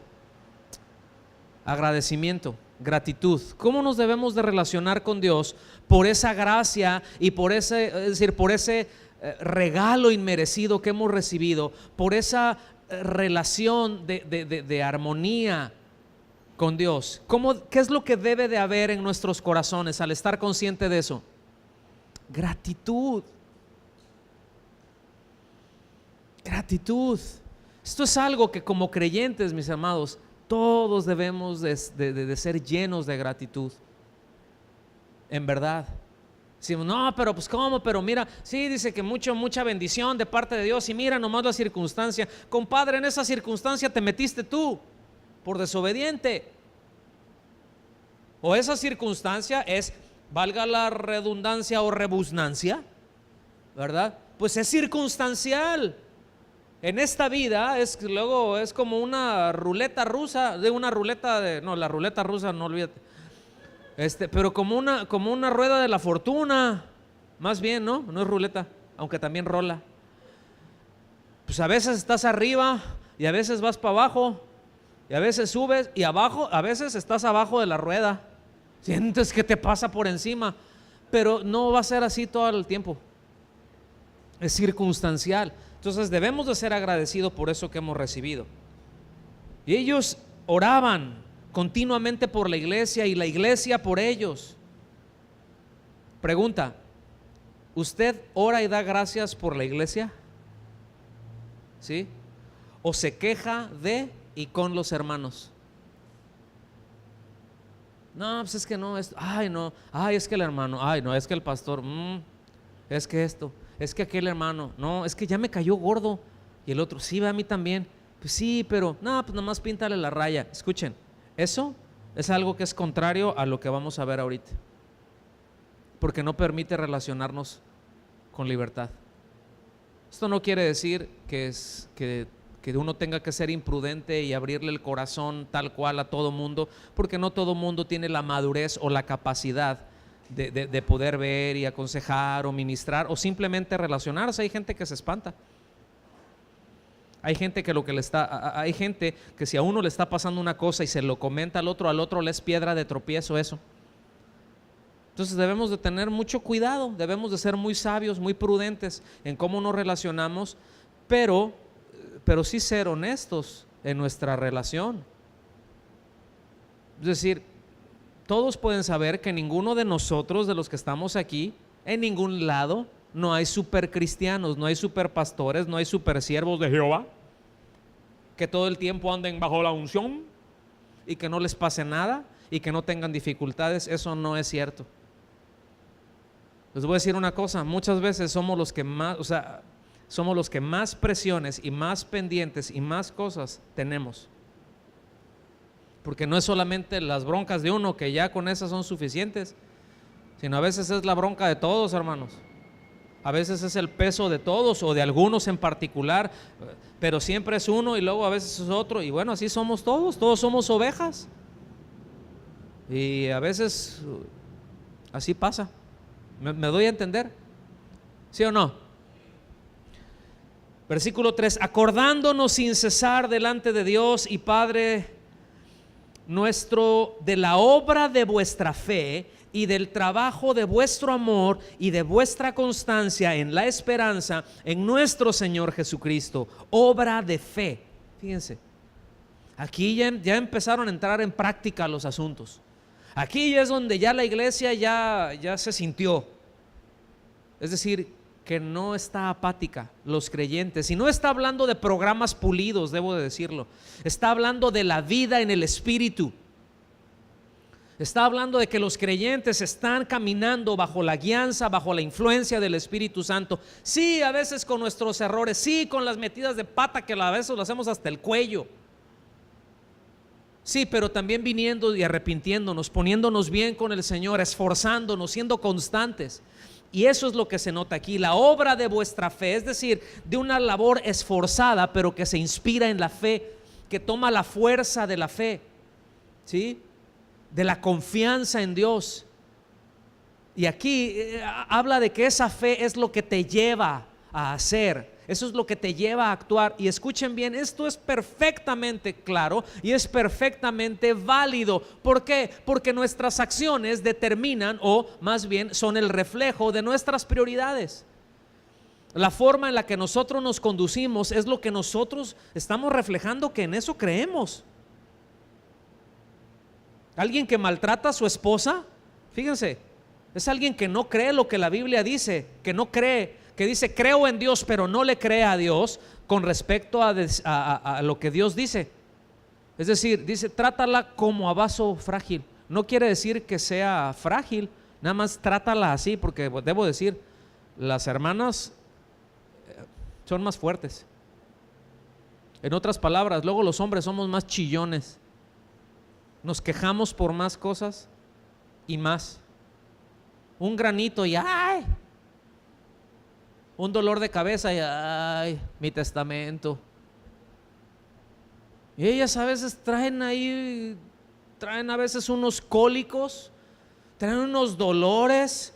agradecimiento, gratitud. ¿Cómo nos debemos de relacionar con Dios por esa gracia y por ese regalo inmerecido que hemos recibido, por esa relación de armonía con Dios? ¿Qué es lo que debe de haber en nuestros corazones al estar consciente de eso? Gratitud. Gratitud. Esto es algo que como creyentes, mis amados, todos debemos de ser llenos de gratitud. En verdad. Decimos, no, pero pues ¿cómo? Pero mira, sí, dice que mucha bendición de parte de Dios, y mira nomás la circunstancia. Compadre, en esa circunstancia te metiste tú por desobediente. O esa circunstancia es, valga la redundancia o rebusnancia, ¿verdad? Pues es circunstancial. En esta vida luego es como una ruleta rusa, la ruleta rusa no, olvídate. Pero como una rueda de la fortuna, más bien, ¿no? No es ruleta, aunque también rola. Pues a veces estás arriba y a veces vas para abajo, y a veces subes y abajo, a veces estás abajo de la rueda. Sientes que te pasa por encima, pero no va a ser así todo el tiempo. Es circunstancial. Entonces debemos de ser agradecidos por eso que hemos recibido. Y ellos oraban continuamente por la iglesia y la iglesia por ellos. Pregunta: ¿usted ora y da gracias por la iglesia? ¿Sí? ¿O se queja de y con los hermanos? No, pues es que no, ay no, ay es que el hermano, ay no, es que el pastor, es que esto, es que aquel hermano, no, es que ya me cayó gordo. Y el otro, sí, a mí también. Pues sí, pero no, pues nomás píntale la raya. Escuchen, eso es algo que es contrario a lo que vamos a ver ahorita, porque no permite relacionarnos con libertad. Esto no quiere decir que uno tenga que ser imprudente y abrirle el corazón tal cual a todo mundo, porque no todo mundo tiene la madurez o la capacidad de poder ver y aconsejar o ministrar o simplemente relacionarse. Hay gente que se espanta. Hay gente hay gente que si a uno le está pasando una cosa y se lo comenta al otro le es piedra de tropiezo eso. Entonces debemos de tener mucho cuidado, debemos de ser muy sabios, muy prudentes en cómo nos relacionamos, pero sí ser honestos en nuestra relación. Es decir, todos pueden saber que ninguno de nosotros, de los que estamos aquí, en ningún lado, no hay super cristianos, no hay super pastores, no hay super siervos de Jehová, que todo el tiempo anden bajo la unción y que no les pase nada y que no tengan dificultades. Eso no es cierto. Les voy a decir una cosa: muchas veces somos los que más presiones y más pendientes y más cosas tenemos, porque no es solamente las broncas de uno, que ya con esas son suficientes, sino a veces es la bronca de todos, hermanos. A veces es el peso de todos o de algunos en particular, pero siempre es uno y luego a veces es otro, y bueno, así somos todos somos ovejas, y a veces así pasa. ¿Me doy a entender? ¿Sí o no? Versículo 3: acordándonos sin cesar delante de Dios y Padre nuestro de la obra de vuestra fe y del trabajo de vuestro amor y de vuestra constancia en la esperanza en nuestro Señor Jesucristo. Obra de fe. Fíjense, aquí ya empezaron a entrar en práctica los asuntos. Aquí ya es donde ya la iglesia ya se sintió. Es decir, que no está apática los creyentes, y no está hablando de programas pulidos, debo de decirlo. Está hablando de la vida en el Espíritu. Está hablando de que los creyentes están caminando bajo la guianza, bajo la influencia del Espíritu Santo. Sí, a veces con nuestros errores, sí, con las metidas de pata que a veces lo hacemos hasta el cuello. Sí, pero también viniendo y arrepintiéndonos, poniéndonos bien con el Señor, esforzándonos, siendo constantes. Y eso es lo que se nota aquí: la obra de vuestra fe, es decir, de una labor esforzada, pero que se inspira en la fe, que toma la fuerza de la fe, ¿sí? De la confianza en Dios. Y aquí habla de que esa fe es lo que te lleva a hacer, eso es lo que te lleva a actuar. Y escuchen bien, esto es perfectamente claro y es perfectamente válido. ¿Por qué? Porque nuestras acciones determinan, o más bien son el reflejo de nuestras prioridades. La forma en la que nosotros nos conducimos es lo que nosotros estamos reflejando, que en eso creemos. Alguien que maltrata a su esposa, fíjense, es alguien que no cree lo que la Biblia dice, que no cree, que dice creo en Dios, pero no le cree a Dios con respecto a lo que Dios dice. Es decir, dice trátala como a vaso frágil. No quiere decir que sea frágil, nada más trátala así, porque debo decir, las hermanas son más fuertes. En otras palabras, luego los hombres somos más chillones. Nos quejamos por más cosas y más. Un granito y ¡ay! Un dolor de cabeza y ¡ay! Mi testamento. Y ellas a veces traen a veces unos cólicos, traen unos dolores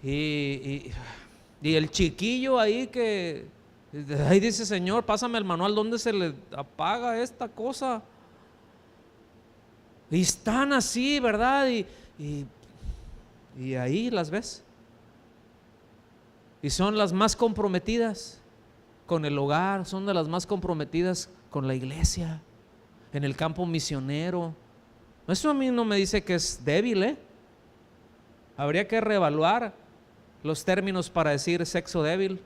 y el chiquillo ahí que ahí dice: Señor, pásame el manual donde se le apaga esta cosa. Y están así, ¿verdad? Y ahí las ves. Y son las más comprometidas con el hogar, son de las más comprometidas con la iglesia, en el campo misionero. Eso a mí no me dice que es débil, Habría que reevaluar los términos para decir sexo débil.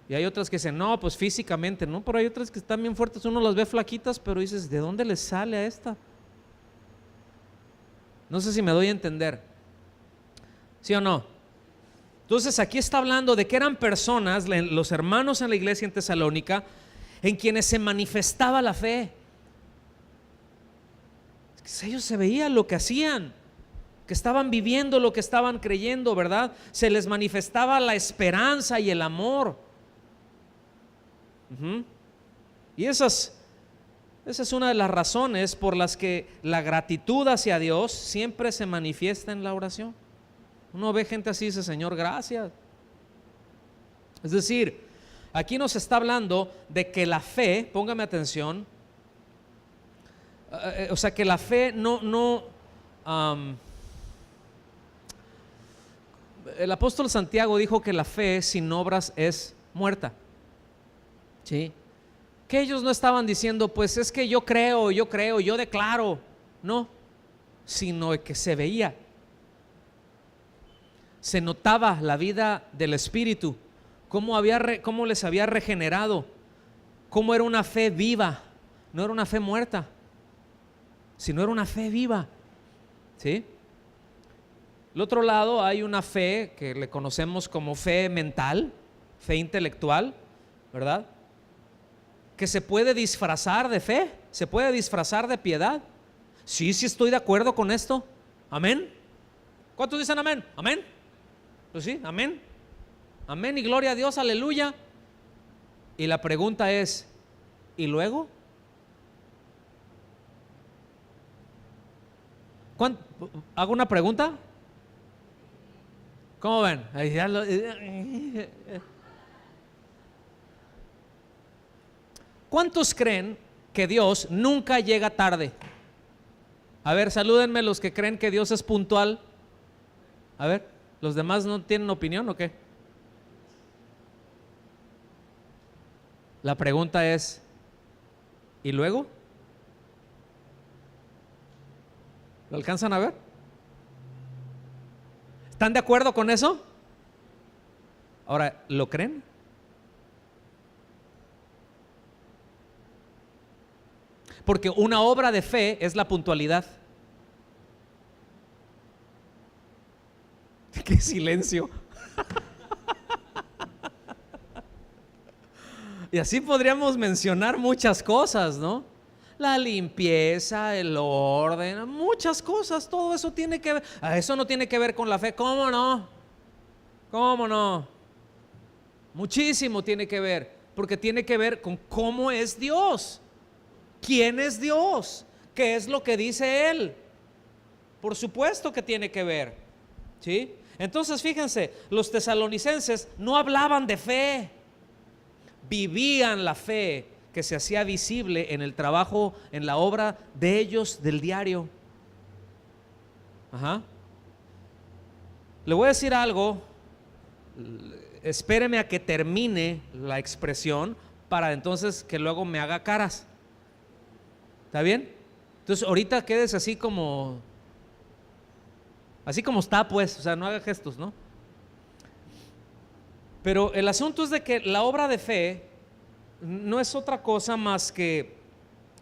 Y hay otras que dicen, no, pues físicamente, no, pero hay otras que están bien fuertes, uno las ve flaquitas, pero dices, ¿de dónde les sale a esta? No sé si me doy a entender, ¿sí o no? Entonces aquí está hablando de que eran personas, los hermanos en la iglesia en Tesalónica, en quienes se manifestaba la fe. Ellos se veían lo que hacían, que estaban viviendo lo que estaban creyendo, ¿verdad? Se les manifestaba la esperanza y el amor. Y esa es una de las razones por las que la gratitud hacia Dios siempre se manifiesta en la oración. Uno ve gente así y dice, Señor, gracias. Es decir, aquí nos está hablando de que la fe, póngame atención, o sea, que la fe el apóstol Santiago dijo que la fe sin obras es muerta. ¿Sí? Que ellos no estaban diciendo, pues es que yo creo, yo declaro. No, sino que se veía, se notaba la vida del Espíritu, cómo les había regenerado, cómo era una fe viva, no era una fe muerta, sino era una fe viva. ¿Sí? Al otro lado hay una fe que le conocemos como fe mental, fe intelectual, ¿verdad? Que se puede disfrazar de fe, se puede disfrazar de piedad. Sí estoy de acuerdo con esto. Amén. ¿Cuántos dicen amén? Amén. Pues sí, amén. Amén y gloria a Dios, aleluya. Y la pregunta es, ¿y luego? ¿Hago una pregunta? ¿Cómo ven? ¿Cuántos creen que Dios nunca llega tarde? A ver, salúdenme los que creen que Dios es puntual. A ver, ¿los demás no tienen opinión o qué? La pregunta es, ¿y luego? ¿Lo alcanzan a ver? ¿Están de acuerdo con eso? Ahora, ¿lo creen? Porque una obra de fe es la puntualidad. ¡Qué silencio! Y así podríamos mencionar muchas cosas, ¿no? La limpieza, el orden, muchas cosas, todo eso tiene que ver. Eso no tiene que ver con la fe, ¿cómo no? ¿Cómo no? Muchísimo tiene que ver, porque tiene que ver con cómo es Dios. ¿Quién es Dios? ¿Qué es lo que dice Él? Por supuesto que tiene que ver, ¿sí? Entonces fíjense, los tesalonicenses no hablaban de fe, vivían la fe que se hacía visible en el trabajo, en la obra de ellos del diario. Le voy a decir algo, espéreme a que termine la expresión para entonces que luego me haga caras. ¿Está bien? Entonces ahorita quedes así como está, pues, o sea, no haga gestos, ¿no? Pero el asunto es de que la obra de fe no es otra cosa más que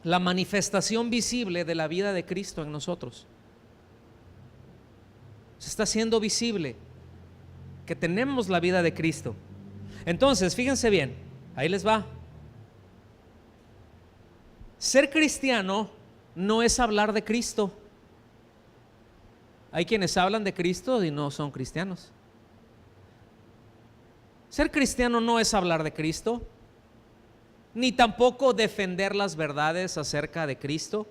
la manifestación visible de la vida de Cristo en nosotros. Se está haciendo visible que tenemos la vida de Cristo. Entonces, fíjense bien, ahí les va. Ser cristiano no es hablar de Cristo. Hay quienes hablan de Cristo y no son cristianos. Ser cristiano no es hablar de Cristo, ni tampoco defender las verdades acerca de Cristo.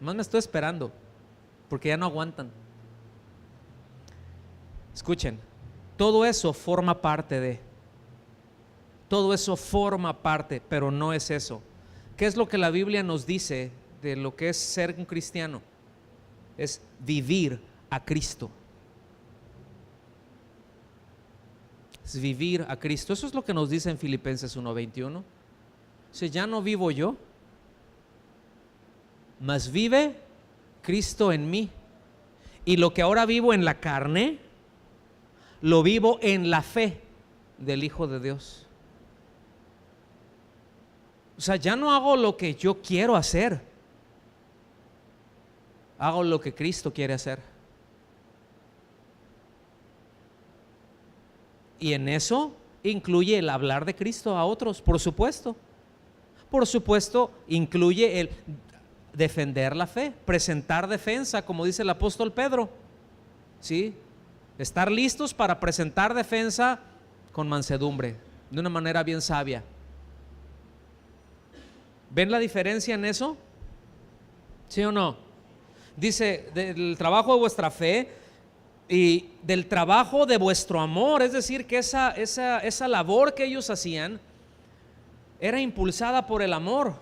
Más me estoy esperando, porque ya no aguantan. Escuchen, todo eso forma parte de. Todo eso forma parte, pero no es eso. ¿Qué es lo que la Biblia nos dice de lo que es ser un cristiano? Es vivir a Cristo. Es vivir a Cristo. Eso es lo que nos dice en Filipenses 1:21. O sea, ya no vivo yo, mas vive Cristo en mí. Y lo que ahora vivo en la carne, lo vivo en la fe del Hijo de Dios. O sea, ya no hago lo que yo quiero hacer, hago lo que Cristo quiere hacer. Y en eso incluye el hablar de Cristo a otros, por supuesto. Por supuesto, incluye el defender la fe, presentar defensa, como dice el apóstol Pedro. ¿Sí? Estar listos para presentar defensa con mansedumbre, de una manera bien sabia. ¿Ven la diferencia en eso? ¿Sí o no? Dice, del trabajo de vuestra fe y del trabajo de vuestro amor, es decir, que esa labor que ellos hacían era impulsada por el amor,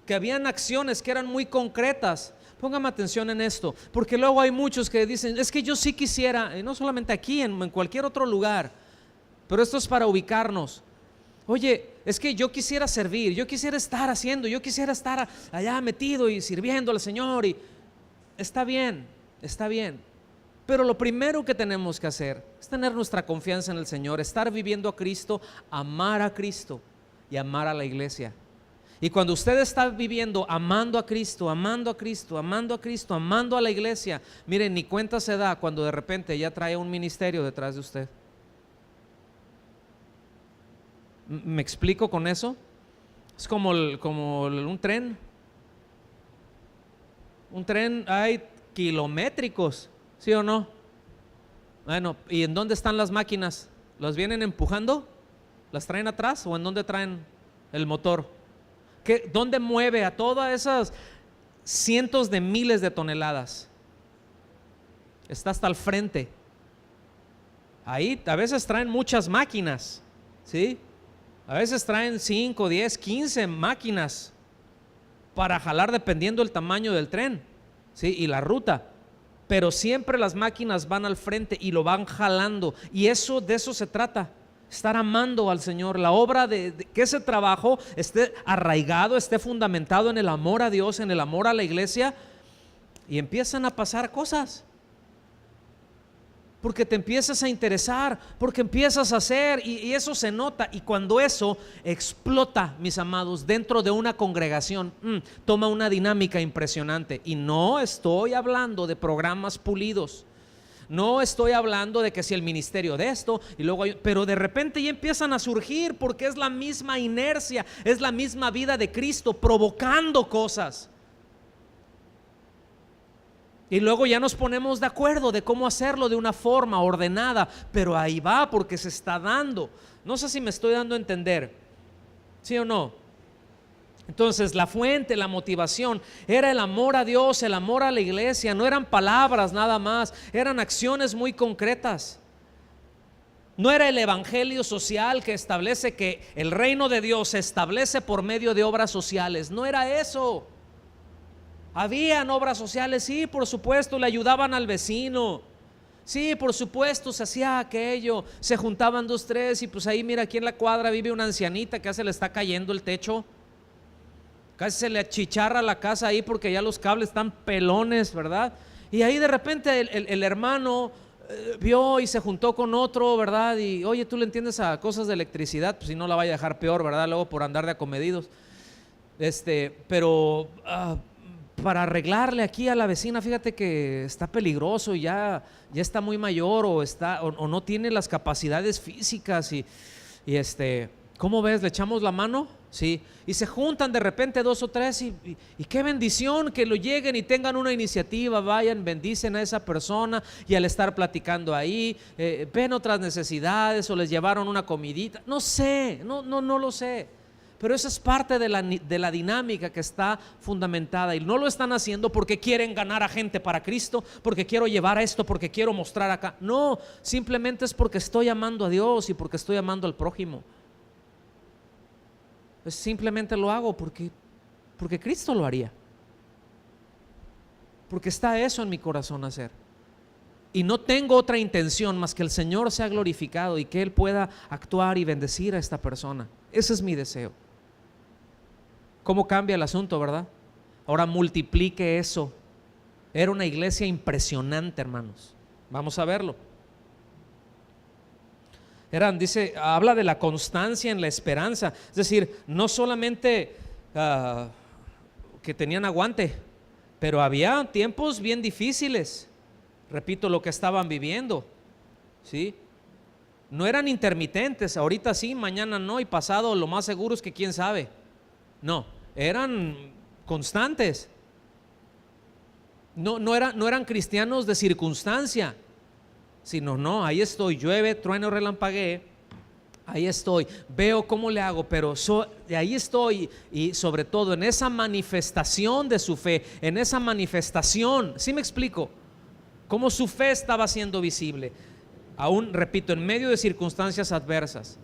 que habían acciones que eran muy concretas. Póngame atención en esto, porque luego hay muchos que dicen, es que yo sí quisiera, y no solamente aquí, en cualquier otro lugar, pero esto es para ubicarnos. Oye, es que yo quisiera servir, yo quisiera estar haciendo, yo quisiera estar allá metido y sirviendo al Señor, y está bien, pero lo primero que tenemos que hacer es tener nuestra confianza en el Señor, estar viviendo a Cristo, amar a Cristo y amar a la iglesia. Y cuando usted está viviendo amando a Cristo, amando a Cristo, amando a Cristo, amando a la iglesia, miren, ni cuenta se da cuando de repente ya trae un ministerio detrás de usted. ¿Me explico con eso? Es como un tren. Un tren hay kilométricos, ¿sí o no? Bueno, ¿y en dónde están las máquinas? ¿Las vienen empujando? ¿Las traen atrás o en dónde traen el motor? ¿Dónde mueve a todas esas cientos de miles de toneladas? Está hasta el frente. Ahí a veces traen muchas máquinas, ¿sí? A veces traen 5, 10, 15 máquinas para jalar dependiendo del tamaño del tren, ¿sí? Y la ruta. Pero siempre las máquinas van al frente y lo van jalando. Y de eso se trata. Estar amando al Señor, la obra de que ese trabajo esté arraigado, esté fundamentado en el amor a Dios, en el amor a la iglesia, y empiezan a pasar cosas, porque te empiezas a interesar, porque empiezas a hacer, y eso se nota. Y cuando eso explota, mis amados, dentro de una congregación, toma una dinámica impresionante. Y no estoy hablando de programas pulidos, no estoy hablando de que si el ministerio de esto y luego pero de repente ya empiezan a surgir, porque es la misma inercia, es la misma vida de Cristo provocando cosas. Y luego ya nos ponemos de acuerdo de cómo hacerlo de una forma ordenada, pero ahí va, porque se está dando. No sé si me estoy dando a entender, ¿sí o no? Entonces la fuente, la motivación era el amor a Dios, el amor a la iglesia. No eran palabras nada más, eran acciones muy concretas. No era el evangelio social que establece que el reino de Dios se establece por medio de obras sociales. No era eso. Habían obras sociales, sí, por supuesto, le ayudaban al vecino, sí, por supuesto, se hacía aquello, se juntaban 2, 3 y pues ahí mira, aquí en la cuadra vive una ancianita que ya se le está cayendo el techo, casi se le achicharra la casa ahí porque ya los cables están pelones, ¿verdad? Y ahí de repente el hermano vio y se juntó con otro, ¿verdad? Y oye, ¿tú le entiendes a cosas de electricidad? Pues si no la vaya a dejar peor, ¿verdad? Luego por andar de acomedidos. Pero para arreglarle aquí a la vecina, fíjate que está peligroso, ya está muy mayor o no tiene las capacidades físicas y ¿cómo ves? ¿Le echamos la mano? Sí. Y se juntan de repente 2 o 3 y qué bendición que lo lleguen y tengan una iniciativa, vayan, bendicen a esa persona y al estar platicando ahí, ven otras necesidades o les llevaron una comidita, no sé, no lo sé. Pero eso es parte de la dinámica que está fundamentada, y no lo están haciendo porque quieren ganar a gente para Cristo, porque quiero llevar a esto, porque quiero mostrar acá. No, simplemente es porque estoy amando a Dios y porque estoy amando al prójimo. Pues simplemente lo hago porque Cristo lo haría, porque está eso en mi corazón hacer. Y no tengo otra intención más que el Señor sea glorificado y que Él pueda actuar y bendecir a esta persona. Ese es mi deseo. ¿Cómo cambia el asunto, verdad? Ahora multiplique eso. Era una iglesia impresionante, hermanos. Vamos a verlo. Habla de la constancia en la esperanza. Es decir, no solamente que tenían aguante, pero había tiempos bien difíciles. Repito, lo que estaban viviendo, ¿sí? No eran intermitentes, ahorita sí, mañana no, y pasado lo más seguro es que quién sabe. No, eran constantes. No eran cristianos de circunstancia, sino no, ahí estoy, llueve, trueno, relampaguee, ahí estoy, veo cómo le hago, pero ahí estoy. Y sobre todo en esa manifestación de su fe, en esa manifestación, ¿sí me explico? Cómo su fe estaba siendo visible, aún, repito, en medio de circunstancias adversas.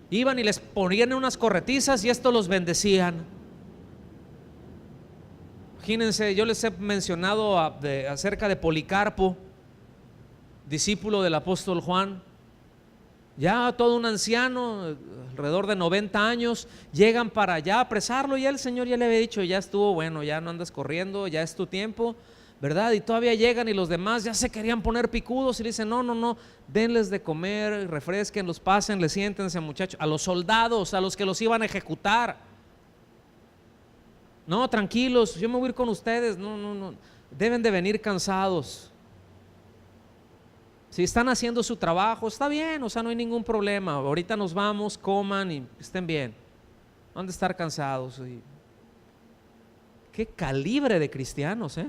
Iban y les ponían unas corretizas y esto los bendecían. Imagínense, yo les he mencionado acerca de Policarpo, discípulo del apóstol Juan. Ya todo un anciano, alrededor de 90 años, llegan para allá a apresarlo, y el Señor ya le había dicho, ya estuvo bueno, ya no andas corriendo, ya es tu tiempo, ¿verdad? Y todavía llegan y los demás ya se querían poner picudos y le dicen, no, denles de comer, refresquen, pasen, les siéntense, muchachos, a los soldados, a los que los iban a ejecutar. No, tranquilos, yo me voy a ir con ustedes, no, deben de venir cansados. Si están haciendo su trabajo, está bien, o sea, no hay ningún problema. Ahorita nos vamos, coman y estén bien. No han de estar cansados. Qué calibre de cristianos, ¿eh?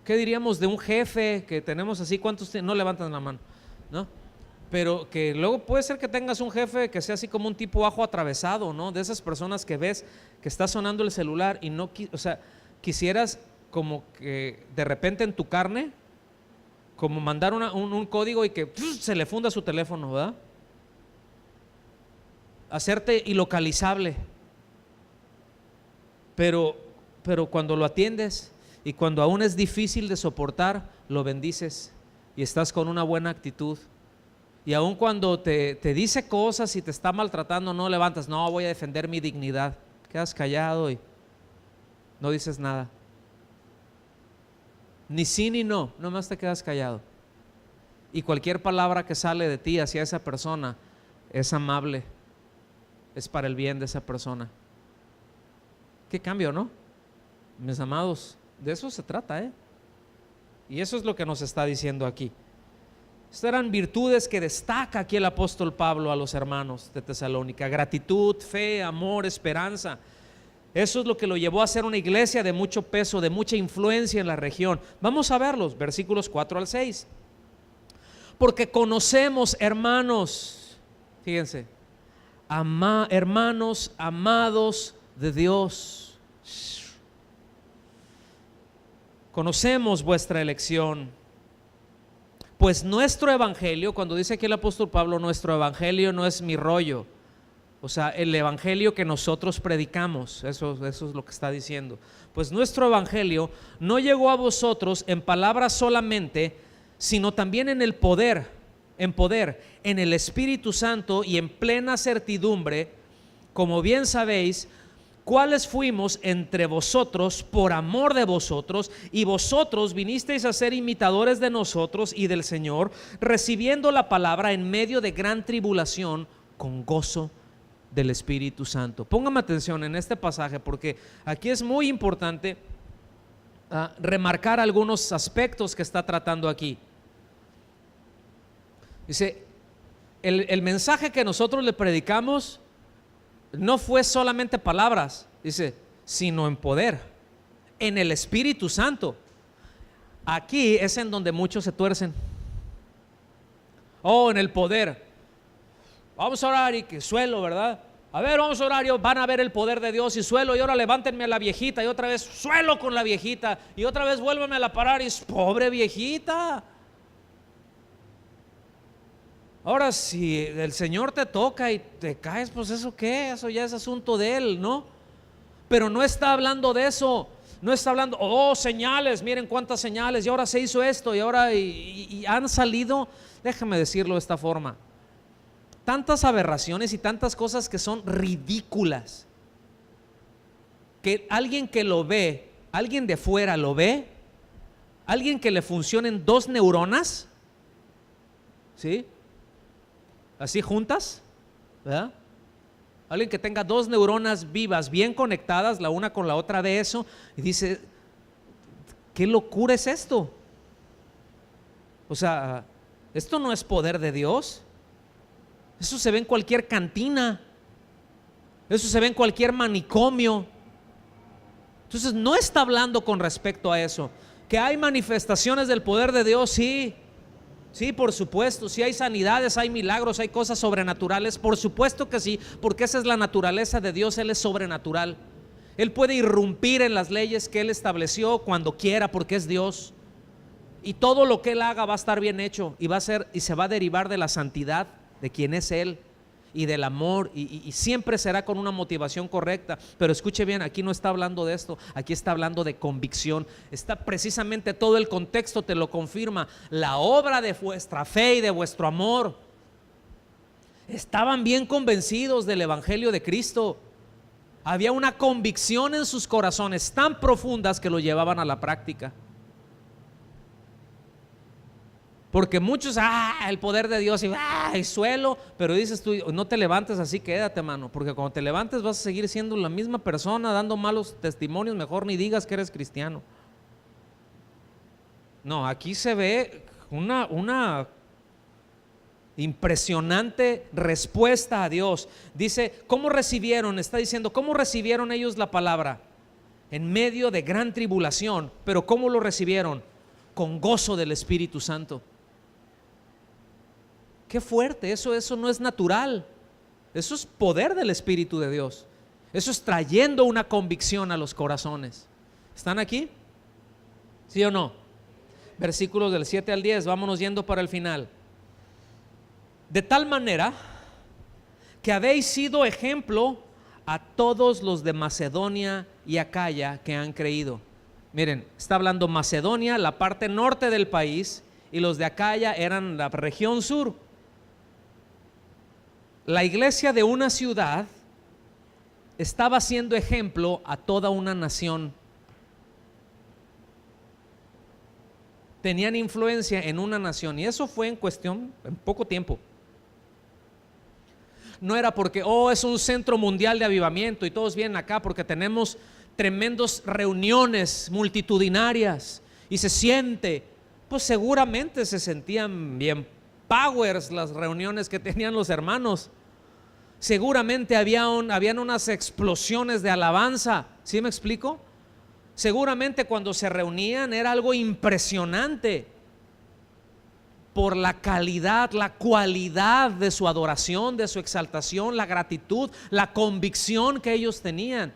¿Qué diríamos de un jefe que tenemos así? ¿Cuántos no levantan la mano? ¿No? Pero que luego puede ser que tengas un jefe que sea así como un tipo ajo atravesado, ¿no? De esas personas que ves que está sonando el celular y no, o sea, quisieras como que de repente en tu carne, como mandar un código y que se le funda su teléfono, ¿verdad? Hacerte ilocalizable. Pero cuando lo atiendes y cuando aún es difícil de soportar, lo bendices y estás con una buena actitud. Y aún cuando te dice cosas y te está maltratando, no levantas, no, voy a defender mi dignidad. Quedas callado y no dices nada. Ni sí ni no, nomás te quedas callado. Y cualquier palabra que sale de ti hacia esa persona es amable, es para el bien de esa persona. Qué cambio, ¿no? Mis amados, de eso se trata, ¿eh? Y eso es lo que nos está diciendo aquí. Estas eran virtudes que destaca aquí el apóstol Pablo a los hermanos de Tesalónica: gratitud, fe, amor, esperanza. Eso es lo que lo llevó a ser una iglesia de mucho peso, de mucha influencia en la región. Vamos a verlos, versículos 4 al 6. Porque conocemos, hermanos, fíjense, hermanos amados de Dios, conocemos vuestra elección. Pues nuestro evangelio, cuando dice aquí el apóstol Pablo, nuestro evangelio no es mi rollo, o sea, el evangelio que nosotros predicamos, eso es lo que está diciendo. Pues nuestro evangelio no llegó a vosotros en palabras solamente, sino también en poder, en el Espíritu Santo y en plena certidumbre, como bien sabéis, cuáles fuimos entre vosotros por amor de vosotros, y vosotros vinisteis a ser imitadores de nosotros y del Señor, recibiendo la palabra en medio de gran tribulación con gozo del Espíritu Santo. Póngame atención en este pasaje, porque aquí es muy importante remarcar algunos aspectos que está tratando aquí. Dice, el mensaje que nosotros le predicamos no fue solamente palabras, dice, sino en poder, en el Espíritu Santo. Aquí es en donde muchos se tuercen. En el poder. Vamos a orar y que suelo, ¿verdad? A ver, vamos a orar y van a ver el poder de Dios y suelo, y ahora levántenme a la viejita y otra vez suelo con la viejita y otra vez vuélveme a la parar y es pobre viejita. Ahora, si el Señor te toca y te caes, pues eso qué, eso ya es asunto de Él, ¿no? Pero no está hablando de eso, no está hablando, señales, miren cuántas señales, y ahora se hizo esto, y ahora y han salido, déjame decirlo de esta forma, tantas aberraciones y tantas cosas que son ridículas, que alguien que lo ve, alguien de fuera lo ve, alguien que le funcionen dos neuronas, ¿sí? Así juntas, ¿verdad? Alguien que tenga dos neuronas vivas, bien conectadas, la una con la otra, de eso, y dice, ¿qué locura es esto? O sea, esto no es poder de Dios. Eso se ve en cualquier cantina, eso se ve en cualquier manicomio. Entonces no está hablando con respecto a eso. Que hay manifestaciones del poder de Dios, sí, sí, por supuesto. Sí hay sanidades, hay milagros, hay cosas sobrenaturales, por supuesto que sí, porque esa es la naturaleza de Dios. Él es sobrenatural. Él puede irrumpir en las leyes que Él estableció cuando quiera, porque es Dios. Y todo lo que Él haga va a estar bien hecho, y va a ser, y se va a derivar de la santidad de quien es Él y del amor, y siempre será con una motivación correcta. Pero escuche bien, aquí no está hablando de esto, aquí está hablando de convicción. Está precisamente todo el contexto, te lo confirma. La obra de vuestra fe y de vuestro amor. Estaban bien convencidos del evangelio de Cristo. Había una convicción en sus corazones tan profundas que lo llevaban a la práctica. Porque muchos, el poder de Dios, y suelo, pero dices tú, no te levantes así, quédate, mano, porque cuando te levantes vas a seguir siendo la misma persona, dando malos testimonios. Mejor ni digas que eres cristiano. No, aquí se ve una impresionante respuesta a Dios. Dice, ¿cómo recibieron? Está diciendo, ¿cómo recibieron ellos la palabra? En medio de gran tribulación. Pero ¿cómo lo recibieron? Con gozo del Espíritu Santo. Qué fuerte, eso no es natural. Eso es poder del Espíritu de Dios. Eso es trayendo una convicción a los corazones. ¿Están aquí? ¿Sí o no? Versículos del 7 al 10, vámonos yendo para el final. De tal manera que habéis sido ejemplo a todos los de Macedonia y Acaya que han creído. Miren, está hablando Macedonia, la parte norte del país, y los de Acaya eran la región sur. La iglesia de una ciudad estaba siendo ejemplo a toda una nación. Tenían influencia en una nación, y eso fue en cuestión, en poco tiempo. No era porque, es un centro mundial de avivamiento y todos vienen acá porque tenemos tremendas reuniones multitudinarias y se siente. Pues seguramente se sentían bien powers las reuniones que tenían los hermanos. Seguramente habían unas explosiones de alabanza. ¿Sí me explico? Seguramente cuando se reunían era algo impresionante por la calidad, la cualidad de su adoración, de su exaltación, la gratitud, la convicción que ellos tenían.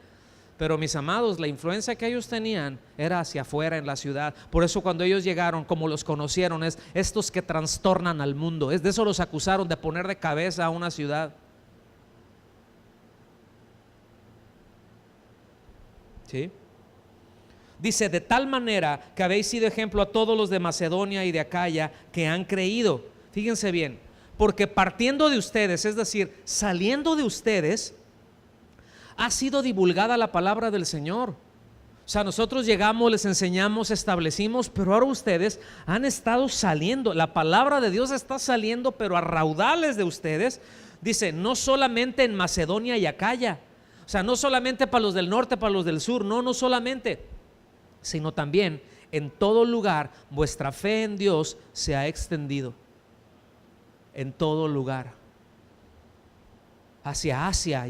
Pero mis amados, la influencia que ellos tenían era hacia afuera en la ciudad. Por eso cuando ellos llegaron, como los conocieron, es estos que trastornan al mundo. Es de eso los acusaron, de poner de cabeza a una ciudad. ¿Sí? Dice, de tal manera que habéis sido ejemplo a todos los de Macedonia y de Acaya que han creído. Fíjense bien, porque partiendo de ustedes, es decir, saliendo de ustedes, ha sido divulgada la palabra del Señor. O sea, nosotros llegamos, les enseñamos, establecimos, pero ahora ustedes han estado saliendo. La palabra de Dios está saliendo, pero a raudales de ustedes. Dice, no solamente en Macedonia y Acaya. O sea, no solamente para los del norte, para los del sur, no solamente, sino también en todo lugar vuestra fe en Dios se ha extendido. En todo lugar. Hacia Asia,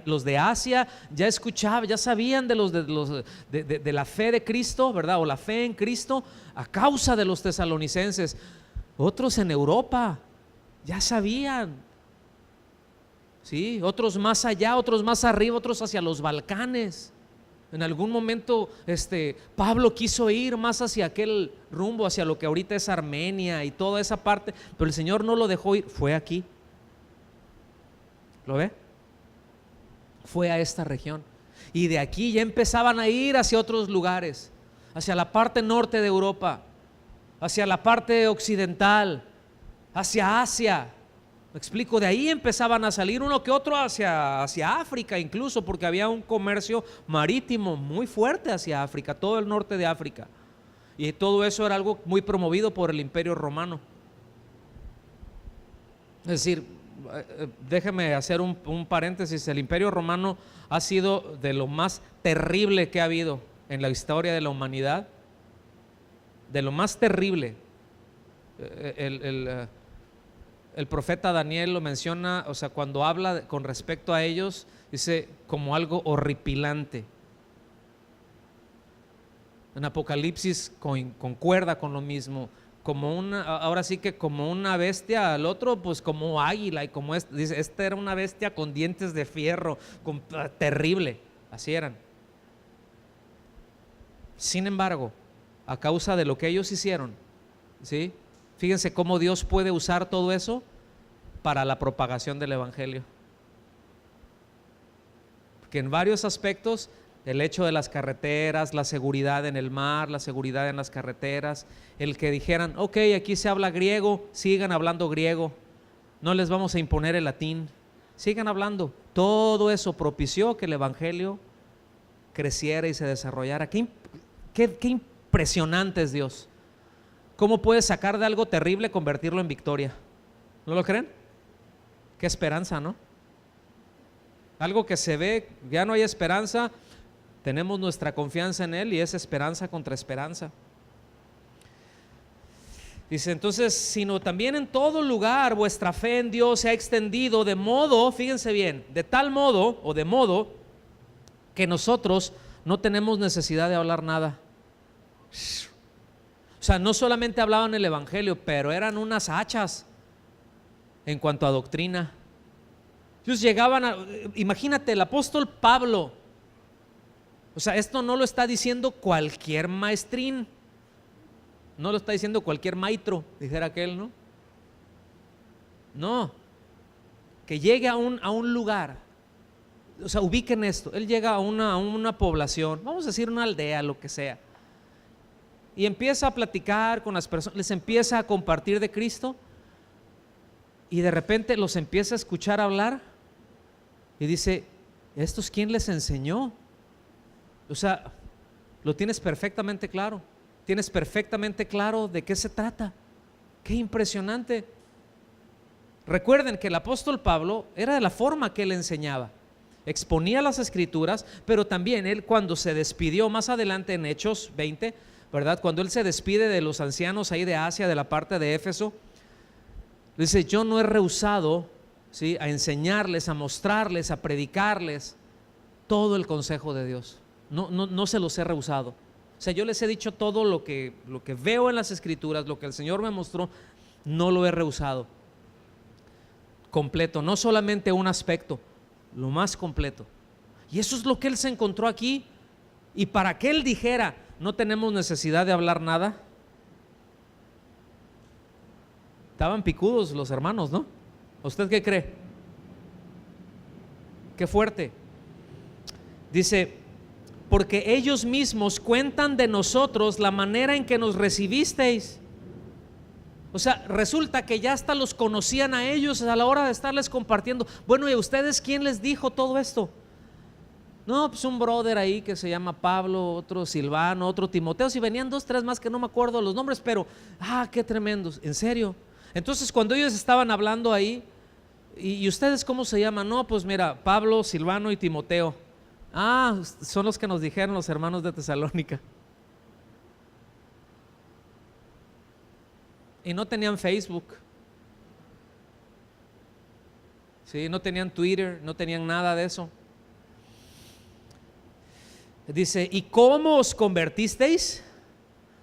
los de Asia ya escuchaban, ya sabían de la fe de Cristo, ¿verdad? O la fe en Cristo a causa de los tesalonicenses. Otros en Europa ya sabían, ¿sí? Otros más allá, otros más arriba, otros hacia los Balcanes. En algún momento Pablo quiso ir más hacia aquel rumbo, hacia lo que ahorita es Armenia y toda esa parte, pero el Señor no lo dejó ir, fue aquí. ¿Lo ve? Fue a esta región. Y de aquí ya empezaban a ir hacia otros lugares, hacia la parte norte de Europa, hacia la parte occidental, hacia Asia. Me explico, de ahí empezaban a salir uno que otro hacia África incluso, porque había un comercio marítimo muy fuerte hacia África, todo el norte de África. Y todo eso era algo muy promovido por el Imperio Romano. Es decir, déjeme hacer un paréntesis, el Imperio Romano ha sido de lo más terrible que ha habido en la historia de la humanidad, de lo más terrible. El profeta Daniel lo menciona, o sea, cuando habla con respecto a ellos, dice como algo horripilante. En Apocalipsis concuerda con lo mismo, como ahora sí que como una bestia, al otro pues como águila, y como dice, esta era una bestia con dientes de fierro, terrible, así eran. Sin embargo, a causa de lo que ellos hicieron, ¿sí? Fíjense cómo Dios puede usar todo eso para la propagación del evangelio. Porque en varios aspectos, el hecho de las carreteras, la seguridad en el mar, la seguridad en las carreteras, el que dijeran, ok, aquí se habla griego, sigan hablando griego, no les vamos a imponer el latín, sigan hablando. Todo eso propició que el evangelio creciera y se desarrollara. Qué impresionante es Dios. ¿Cómo puede sacar de algo terrible convertirlo en victoria? ¿No lo creen? Qué esperanza, ¿no? Algo que se ve, ya no hay esperanza, tenemos nuestra confianza en Él y es esperanza contra esperanza. Dice entonces, sino también en todo lugar vuestra fe en Dios se ha extendido de modo, fíjense bien, de tal modo o de modo que nosotros no tenemos necesidad de hablar nada. O sea, no solamente hablaban el evangelio, pero eran unas hachas en cuanto a doctrina. Ellos llegaban imagínate el apóstol Pablo, o sea, esto no lo está diciendo cualquier maestrín, no lo está diciendo cualquier maestro, dijera aquel, ¿no? No, que llegue a un lugar, o sea, ubiquen esto, él llega a una población, vamos a decir una aldea, lo que sea, y empieza a platicar con las personas, les empieza a compartir de Cristo, y de repente los empieza a escuchar hablar y dice, ¿estos quién les enseñó? O sea, lo tienes perfectamente claro, tienes perfectamente claro de qué se trata. Qué impresionante. Recuerden que el apóstol Pablo era de la forma que él enseñaba, exponía las escrituras, pero también él cuando se despidió más adelante en Hechos 20, ¿verdad? Cuando él se despide de los ancianos ahí de Asia, de la parte de Éfeso, dice, yo no he rehusado, ¿sí?, a enseñarles, a mostrarles, a predicarles todo el consejo de Dios. No se los he rehusado. O sea, yo les he dicho todo lo que veo en las escrituras, lo que el Señor me mostró, no lo he rehusado. Completo, no solamente un aspecto, lo más completo. Y eso es lo que él se encontró aquí. Y para que él dijera, no tenemos necesidad de hablar nada, estaban picudos los hermanos, ¿no? ¿Usted qué cree? Qué fuerte. Dice, porque ellos mismos cuentan de nosotros la manera en que nos recibisteis. O sea, resulta que ya hasta los conocían a ellos a la hora de estarles compartiendo. Bueno, ¿y a ustedes quién les dijo todo esto? No, pues un brother ahí que se llama Pablo, otro Silvano, otro Timoteo. Si venían 2, 3 más que no me acuerdo los nombres, pero qué tremendos, en serio. Entonces cuando ellos estaban hablando ahí, ¿y ustedes cómo se llaman? No, pues mira, Pablo, Silvano y Timoteo. Son los que nos dijeron los hermanos de Tesalónica. Y no tenían Facebook, ¿sí? No tenían Twitter, no tenían nada de eso. Dice, ¿y cómo os convertisteis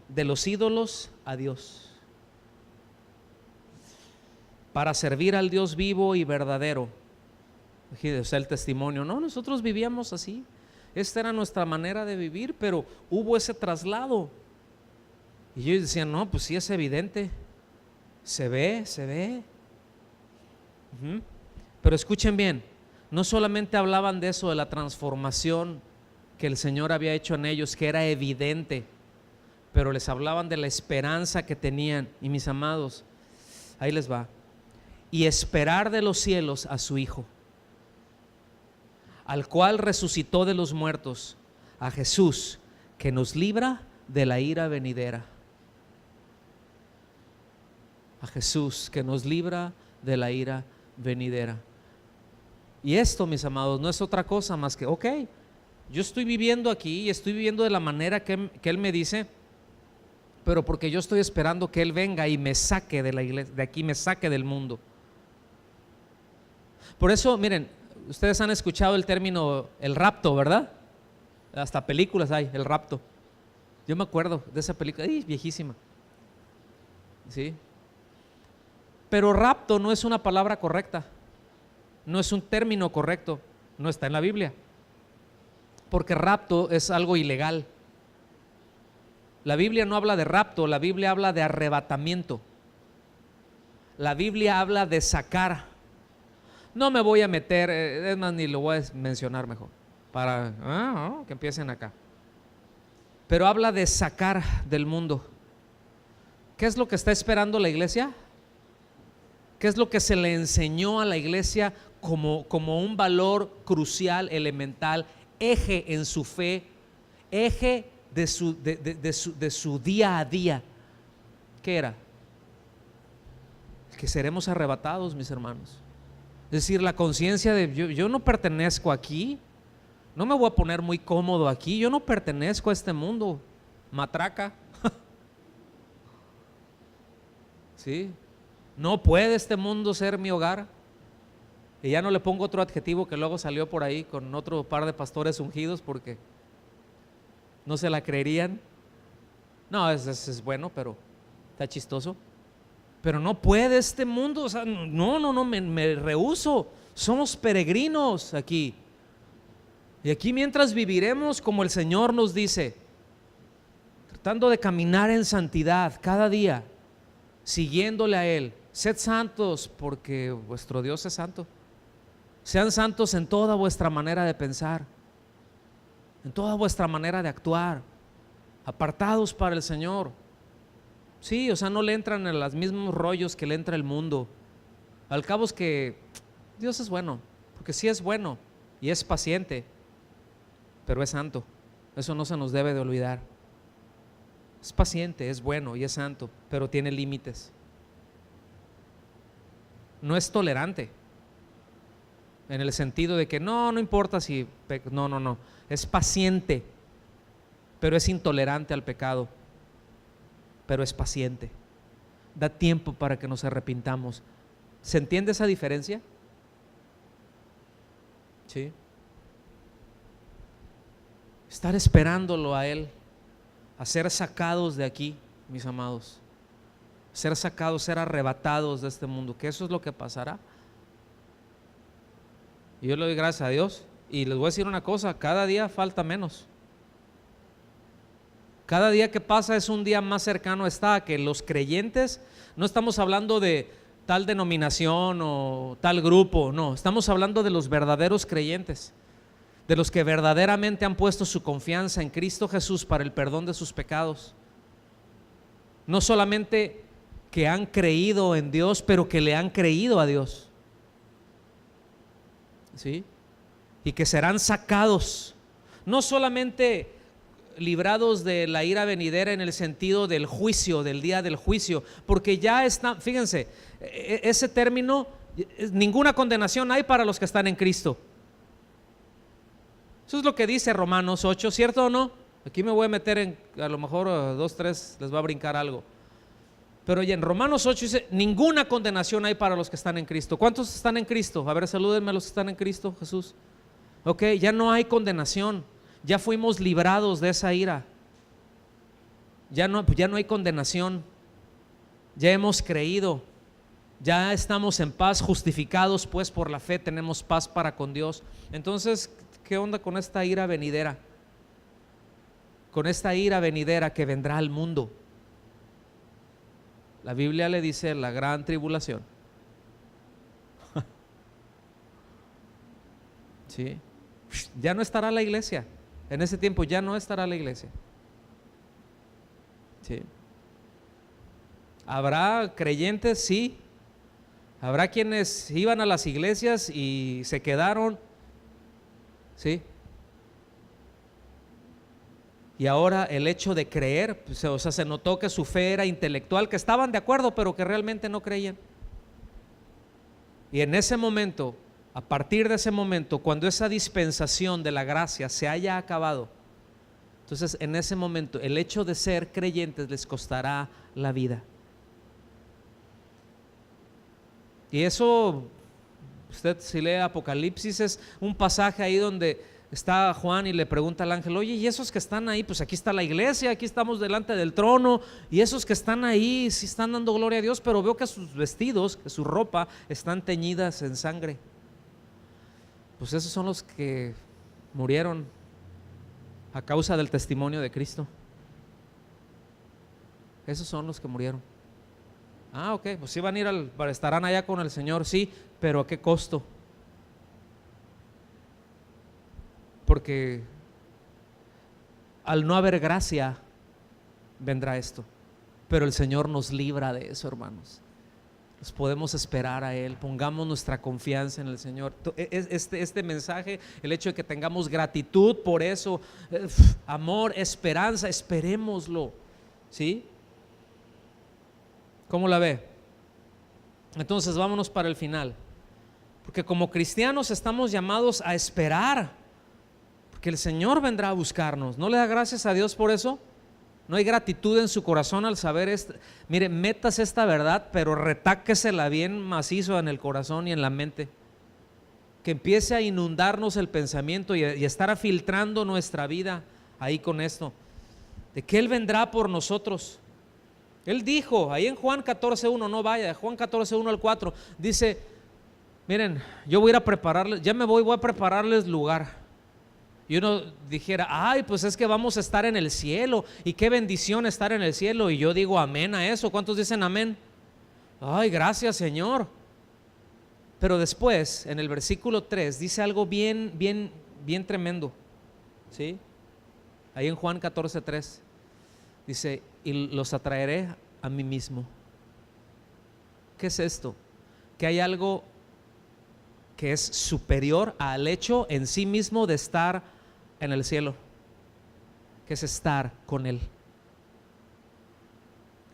de los ídolos a Dios? Para servir al Dios vivo y verdadero. O sea, el testimonio, no, nosotros vivíamos así, esta era nuestra manera de vivir, pero hubo ese traslado. Y ellos decían, no, pues sí, es evidente, se ve. Pero escuchen bien, no solamente hablaban de eso, de la transformación que el Señor había hecho en ellos, que era evidente, pero les hablaban de la esperanza que tenían. Y mis amados, ahí les va. y esperar de los cielos a su Hijo, al cual resucitó de los muertos, a Jesús, que nos libra de la ira venidera. A Jesús, que nos libra de la ira venidera. Y esto, mis amados, no es otra cosa más que, ok, yo estoy viviendo aquí y estoy viviendo de la manera que Él me dice, pero porque yo estoy esperando que Él venga y me saque de la iglesia, de aquí, me saque del mundo. Por eso, miren, ustedes han escuchado el término el rapto, ¿verdad? Hasta películas hay, el rapto. Yo me acuerdo de esa película, viejísima. ¿Sí? Pero rapto no es una palabra correcta, no es un término correcto, no está en la Biblia, porque rapto es algo ilegal. La Biblia no habla de rapto, la Biblia habla de arrebatamiento. La Biblia habla de sacar. No me voy a meter, es más, ni lo voy a mencionar mejor, para que empiecen acá. Pero habla de sacar del mundo. ¿Qué es lo que está esperando la iglesia? ¿Qué es lo que se le enseñó a la iglesia como un valor crucial, elemental, eje en su fe, eje de su día a día? ¿Qué era? Que seremos arrebatados, mis hermanos. Es decir, la conciencia de yo no pertenezco aquí, no me voy a poner muy cómodo aquí, yo no pertenezco a este mundo, matraca. ¿Sí? No puede este mundo ser mi hogar. Y ya no le pongo otro adjetivo que luego salió por ahí con otro par de pastores ungidos porque no se la creerían. No, es bueno, pero está chistoso. Pero no puede este mundo, o sea, no, me rehúso. Somos peregrinos aquí. Y aquí mientras viviremos como el Señor nos dice, tratando de caminar en santidad cada día, siguiéndole a Él. Sed santos porque vuestro Dios es santo. Sean santos en toda vuestra manera de pensar, en toda vuestra manera de actuar, apartados para el Señor. Sí, o sea, no le entran en los mismos rollos que le entra el mundo. Al cabo es que Dios es bueno, porque sí es bueno y es paciente, pero es santo. Eso no se nos debe de olvidar. Es paciente, es bueno y es santo, pero tiene límites. No es tolerante en el sentido de que no importa si no, es paciente, pero es intolerante al pecado, pero es paciente, da tiempo para que nos arrepintamos. ¿Se entiende esa diferencia? Sí. Estar esperándolo a Él, a ser sacados de aquí, mis amados, ser sacados, ser arrebatados de este mundo, que eso es lo que pasará. Y yo le doy gracias a Dios y les voy a decir una cosa, cada día falta menos. Cada día que pasa es un día más cercano está a que los creyentes, no estamos hablando de tal denominación o tal grupo, no, estamos hablando de los verdaderos creyentes, de los que verdaderamente han puesto su confianza en Cristo Jesús para el perdón de sus pecados. No solamente que han creído en Dios, pero que le han creído a Dios. ¿Sí? Y que serán sacados, no solamente librados de la ira venidera en el sentido del juicio, del día del juicio, porque ya está, fíjense, ese término, ninguna condenación hay para los que están en Cristo. Eso es lo que dice Romanos 8, ¿cierto o no? Aquí me voy a meter en, a lo mejor 2, 3 les va a brincar algo. Pero oye, en Romanos 8 dice, ninguna condenación hay para los que están en Cristo. ¿Cuántos están en Cristo? A ver, salúdenme a los que están en Cristo, Jesús. Ok, ya no hay condenación, ya fuimos librados de esa ira. Ya no hay condenación, ya hemos creído, ya estamos en paz, justificados pues por la fe, tenemos paz para con Dios. Entonces, ¿qué onda con esta ira venidera? Con esta ira venidera que vendrá al mundo. La Biblia le dice la gran tribulación. ¿Sí? Ya no estará la iglesia. En ese tiempo ya no estará la iglesia. ¿Sí? ¿Habrá creyentes? Sí. Habrá quienes iban a las iglesias y se quedaron, ¿sí? Y ahora el hecho de creer, pues, o sea, se notó que su fe era intelectual, que estaban de acuerdo, pero que realmente no creían. Y en ese momento, a partir de ese momento, cuando esa dispensación de la gracia se haya acabado, entonces en ese momento el hecho de ser creyentes les costará la vida. Y eso, usted si lee Apocalipsis, es un pasaje ahí donde está Juan y le pregunta al ángel: oye, ¿y esos que están ahí? Pues aquí está la iglesia, aquí estamos delante del trono, y esos que están ahí sí están dando gloria a Dios, pero veo que sus vestidos, que su ropa están teñidas en sangre. Pues esos son los que murieron a causa del testimonio de Cristo. Esos son los que murieron. Ah, ok, pues sí van a ir estarán allá con el Señor, sí, pero ¿a qué costo? Porque al no haber gracia vendrá esto, pero el Señor nos libra de eso, hermanos. Nos podemos esperar a Él, pongamos nuestra confianza en el Señor. Este mensaje, el hecho de que tengamos gratitud por eso, amor, esperanza, esperémoslo, ¿sí? ¿Cómo la ve? Entonces vámonos para el final, porque como cristianos estamos llamados a esperar, porque el Señor vendrá a buscarnos. ¿No le da gracias a Dios por eso? ¿No hay gratitud en su corazón al saber esto? Mire, metas esta verdad, pero retáquesela bien macizo en el corazón y en la mente, que empiece a inundarnos el pensamiento y estar filtrando nuestra vida ahí con esto, de que Él vendrá por nosotros. Él dijo ahí en Juan 14:1, no vaya, Juan 14:1 al 4, dice: miren, yo voy a ir a prepararles, ya me voy a prepararles lugar. Y uno dijera: ay, pues es que vamos a estar en el cielo, y qué bendición estar en el cielo. Y yo digo amén a eso. ¿Cuántos dicen amén? Ay, gracias, Señor. Pero después, en el versículo 3, dice algo bien tremendo, ¿sí? Ahí en Juan 14:3 dice: y los atraeré a mí mismo. ¿Qué es esto? Que hay algo que es superior al hecho en sí mismo de estar en el cielo, que es estar con Él.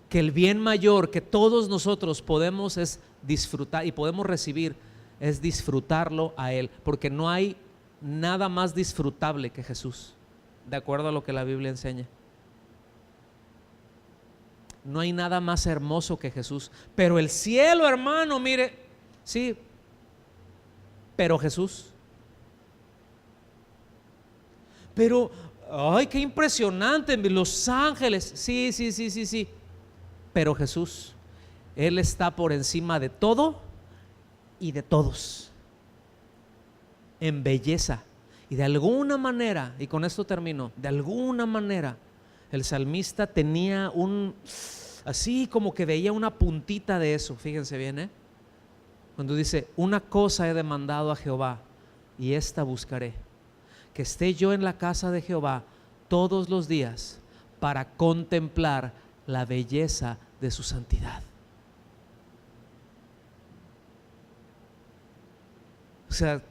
Que el bien mayor que todos nosotros podemos es disfrutar y podemos recibir, es disfrutarlo a Él, porque no hay nada más disfrutable que Jesús, de acuerdo a lo que la Biblia enseña. No hay nada más hermoso que Jesús. Pero el cielo, hermano, mire, sí, pero Jesús. Pero, ay, qué impresionante, los ángeles, sí, pero Jesús, Él está por encima de todo y de todos, en belleza. Y de alguna manera, y con esto termino, de alguna manera, el salmista tenía así como que veía una puntita de eso, fíjense bien, cuando dice: una cosa he demandado a Jehová, y esta buscaré, que esté yo en la casa de Jehová todos los días, para contemplar la belleza de su santidad. O sea,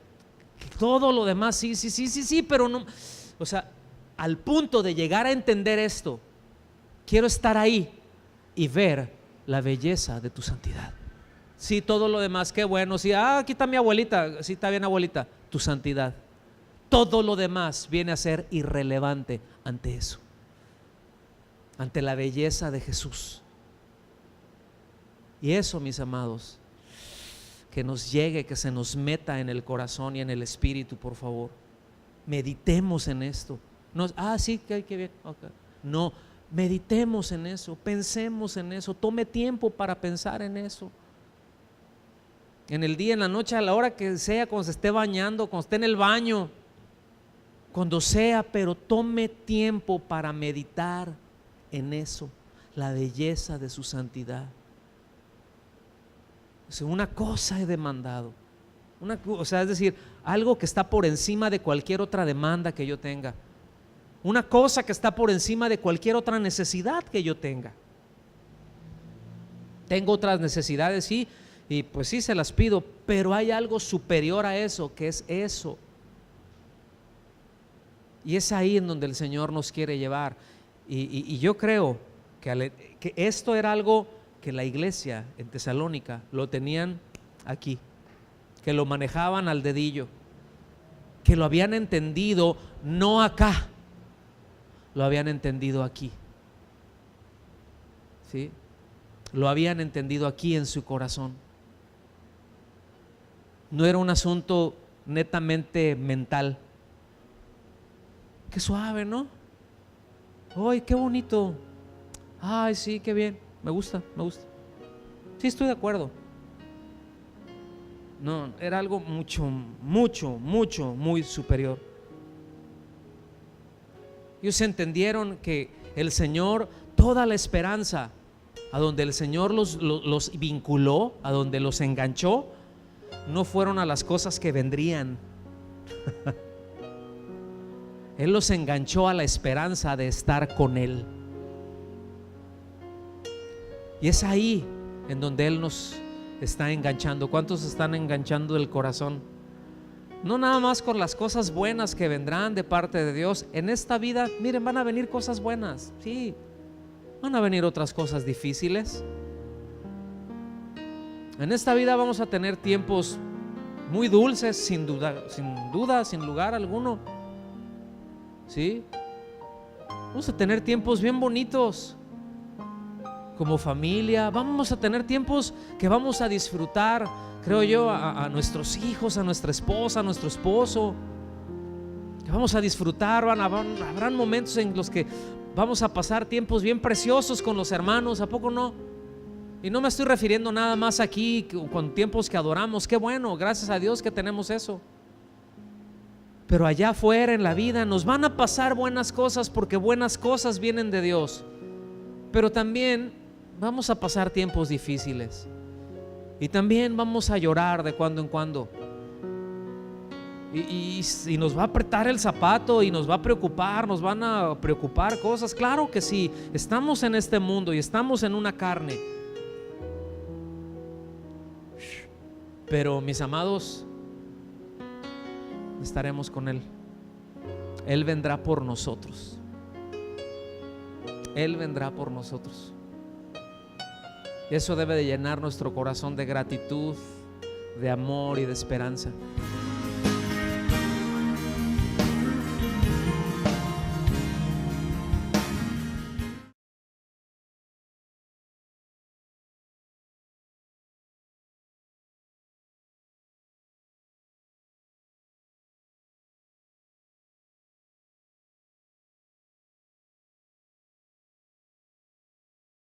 todo lo demás sí, pero no, o sea, al punto de llegar a entender esto, quiero estar ahí y ver la belleza de tu santidad. Sí, todo lo demás, qué bueno. Sí, aquí está mi abuelita, sí, está bien, abuelita. Tu santidad. Todo lo demás viene a ser irrelevante ante eso, ante la belleza de Jesús. Y eso, mis amados, que nos llegue, que se nos meta en el corazón y en el espíritu, por favor. Meditemos en esto. No, sí, que bien, okay. No, meditemos en eso, pensemos en eso, tome tiempo para pensar en eso. En el día, en la noche, a la hora que sea, cuando se esté bañando, cuando esté en el baño, cuando sea, pero tome tiempo para meditar en eso, la belleza de su santidad. O sea, una cosa he demandado, o sea, es decir, algo que está por encima de cualquier otra demanda que yo tenga, una cosa que está por encima de cualquier otra necesidad que yo tenga. Tengo otras necesidades, sí, y pues sí se las pido, pero hay algo superior a eso, que es eso. Y es ahí en donde el Señor nos quiere llevar. Y yo creo que esto era algo que la iglesia en Tesalónica lo tenían aquí, que lo manejaban al dedillo, que lo habían entendido no acá, lo habían entendido aquí, ¿sí? Lo habían entendido aquí en su corazón. No era un asunto netamente mental. Qué suave, ¿no? ¡Ay, qué bonito! ¡Ay, sí, qué bien! Me gusta, me gusta. Sí, estoy de acuerdo. No, era algo mucho, mucho, mucho, muy superior. Ellos entendieron que el Señor, toda la esperanza, a donde el Señor los vinculó, a donde los enganchó, no fueron a las cosas que vendrían. Él los enganchó a la esperanza de estar con Él. Y es ahí en donde Él nos está enganchando. ¿Cuántos están enganchando el corazón? No nada más con las cosas buenas que vendrán de parte de Dios. En esta vida, miren, van a venir cosas buenas, sí. Van a venir otras cosas difíciles. En esta vida vamos a tener tiempos muy dulces, sin duda, sin lugar alguno. ¿Sí? Vamos a tener tiempos bien bonitos como familia. Vamos a tener tiempos que vamos a disfrutar, creo yo, a nuestros hijos, a nuestra esposa, a nuestro esposo, que vamos a disfrutar. Habrán momentos en los que vamos a pasar tiempos bien preciosos con los hermanos, ¿a poco no? Y no me estoy refiriendo nada más aquí con tiempos que adoramos. Qué bueno, gracias a Dios que tenemos eso. Pero allá afuera en la vida nos van a pasar buenas cosas, porque buenas cosas vienen de Dios. Pero también vamos a pasar tiempos difíciles. Y también vamos a llorar de cuando en cuando. Y nos va a apretar el zapato y nos va a preocupar, nos van a preocupar cosas. Claro que sí, estamos en este mundo y estamos en una carne. Pero mis amados, estaremos con Él. Él vendrá por nosotros. Él vendrá por nosotros. Y eso debe de llenar nuestro corazón de gratitud, de amor y de esperanza.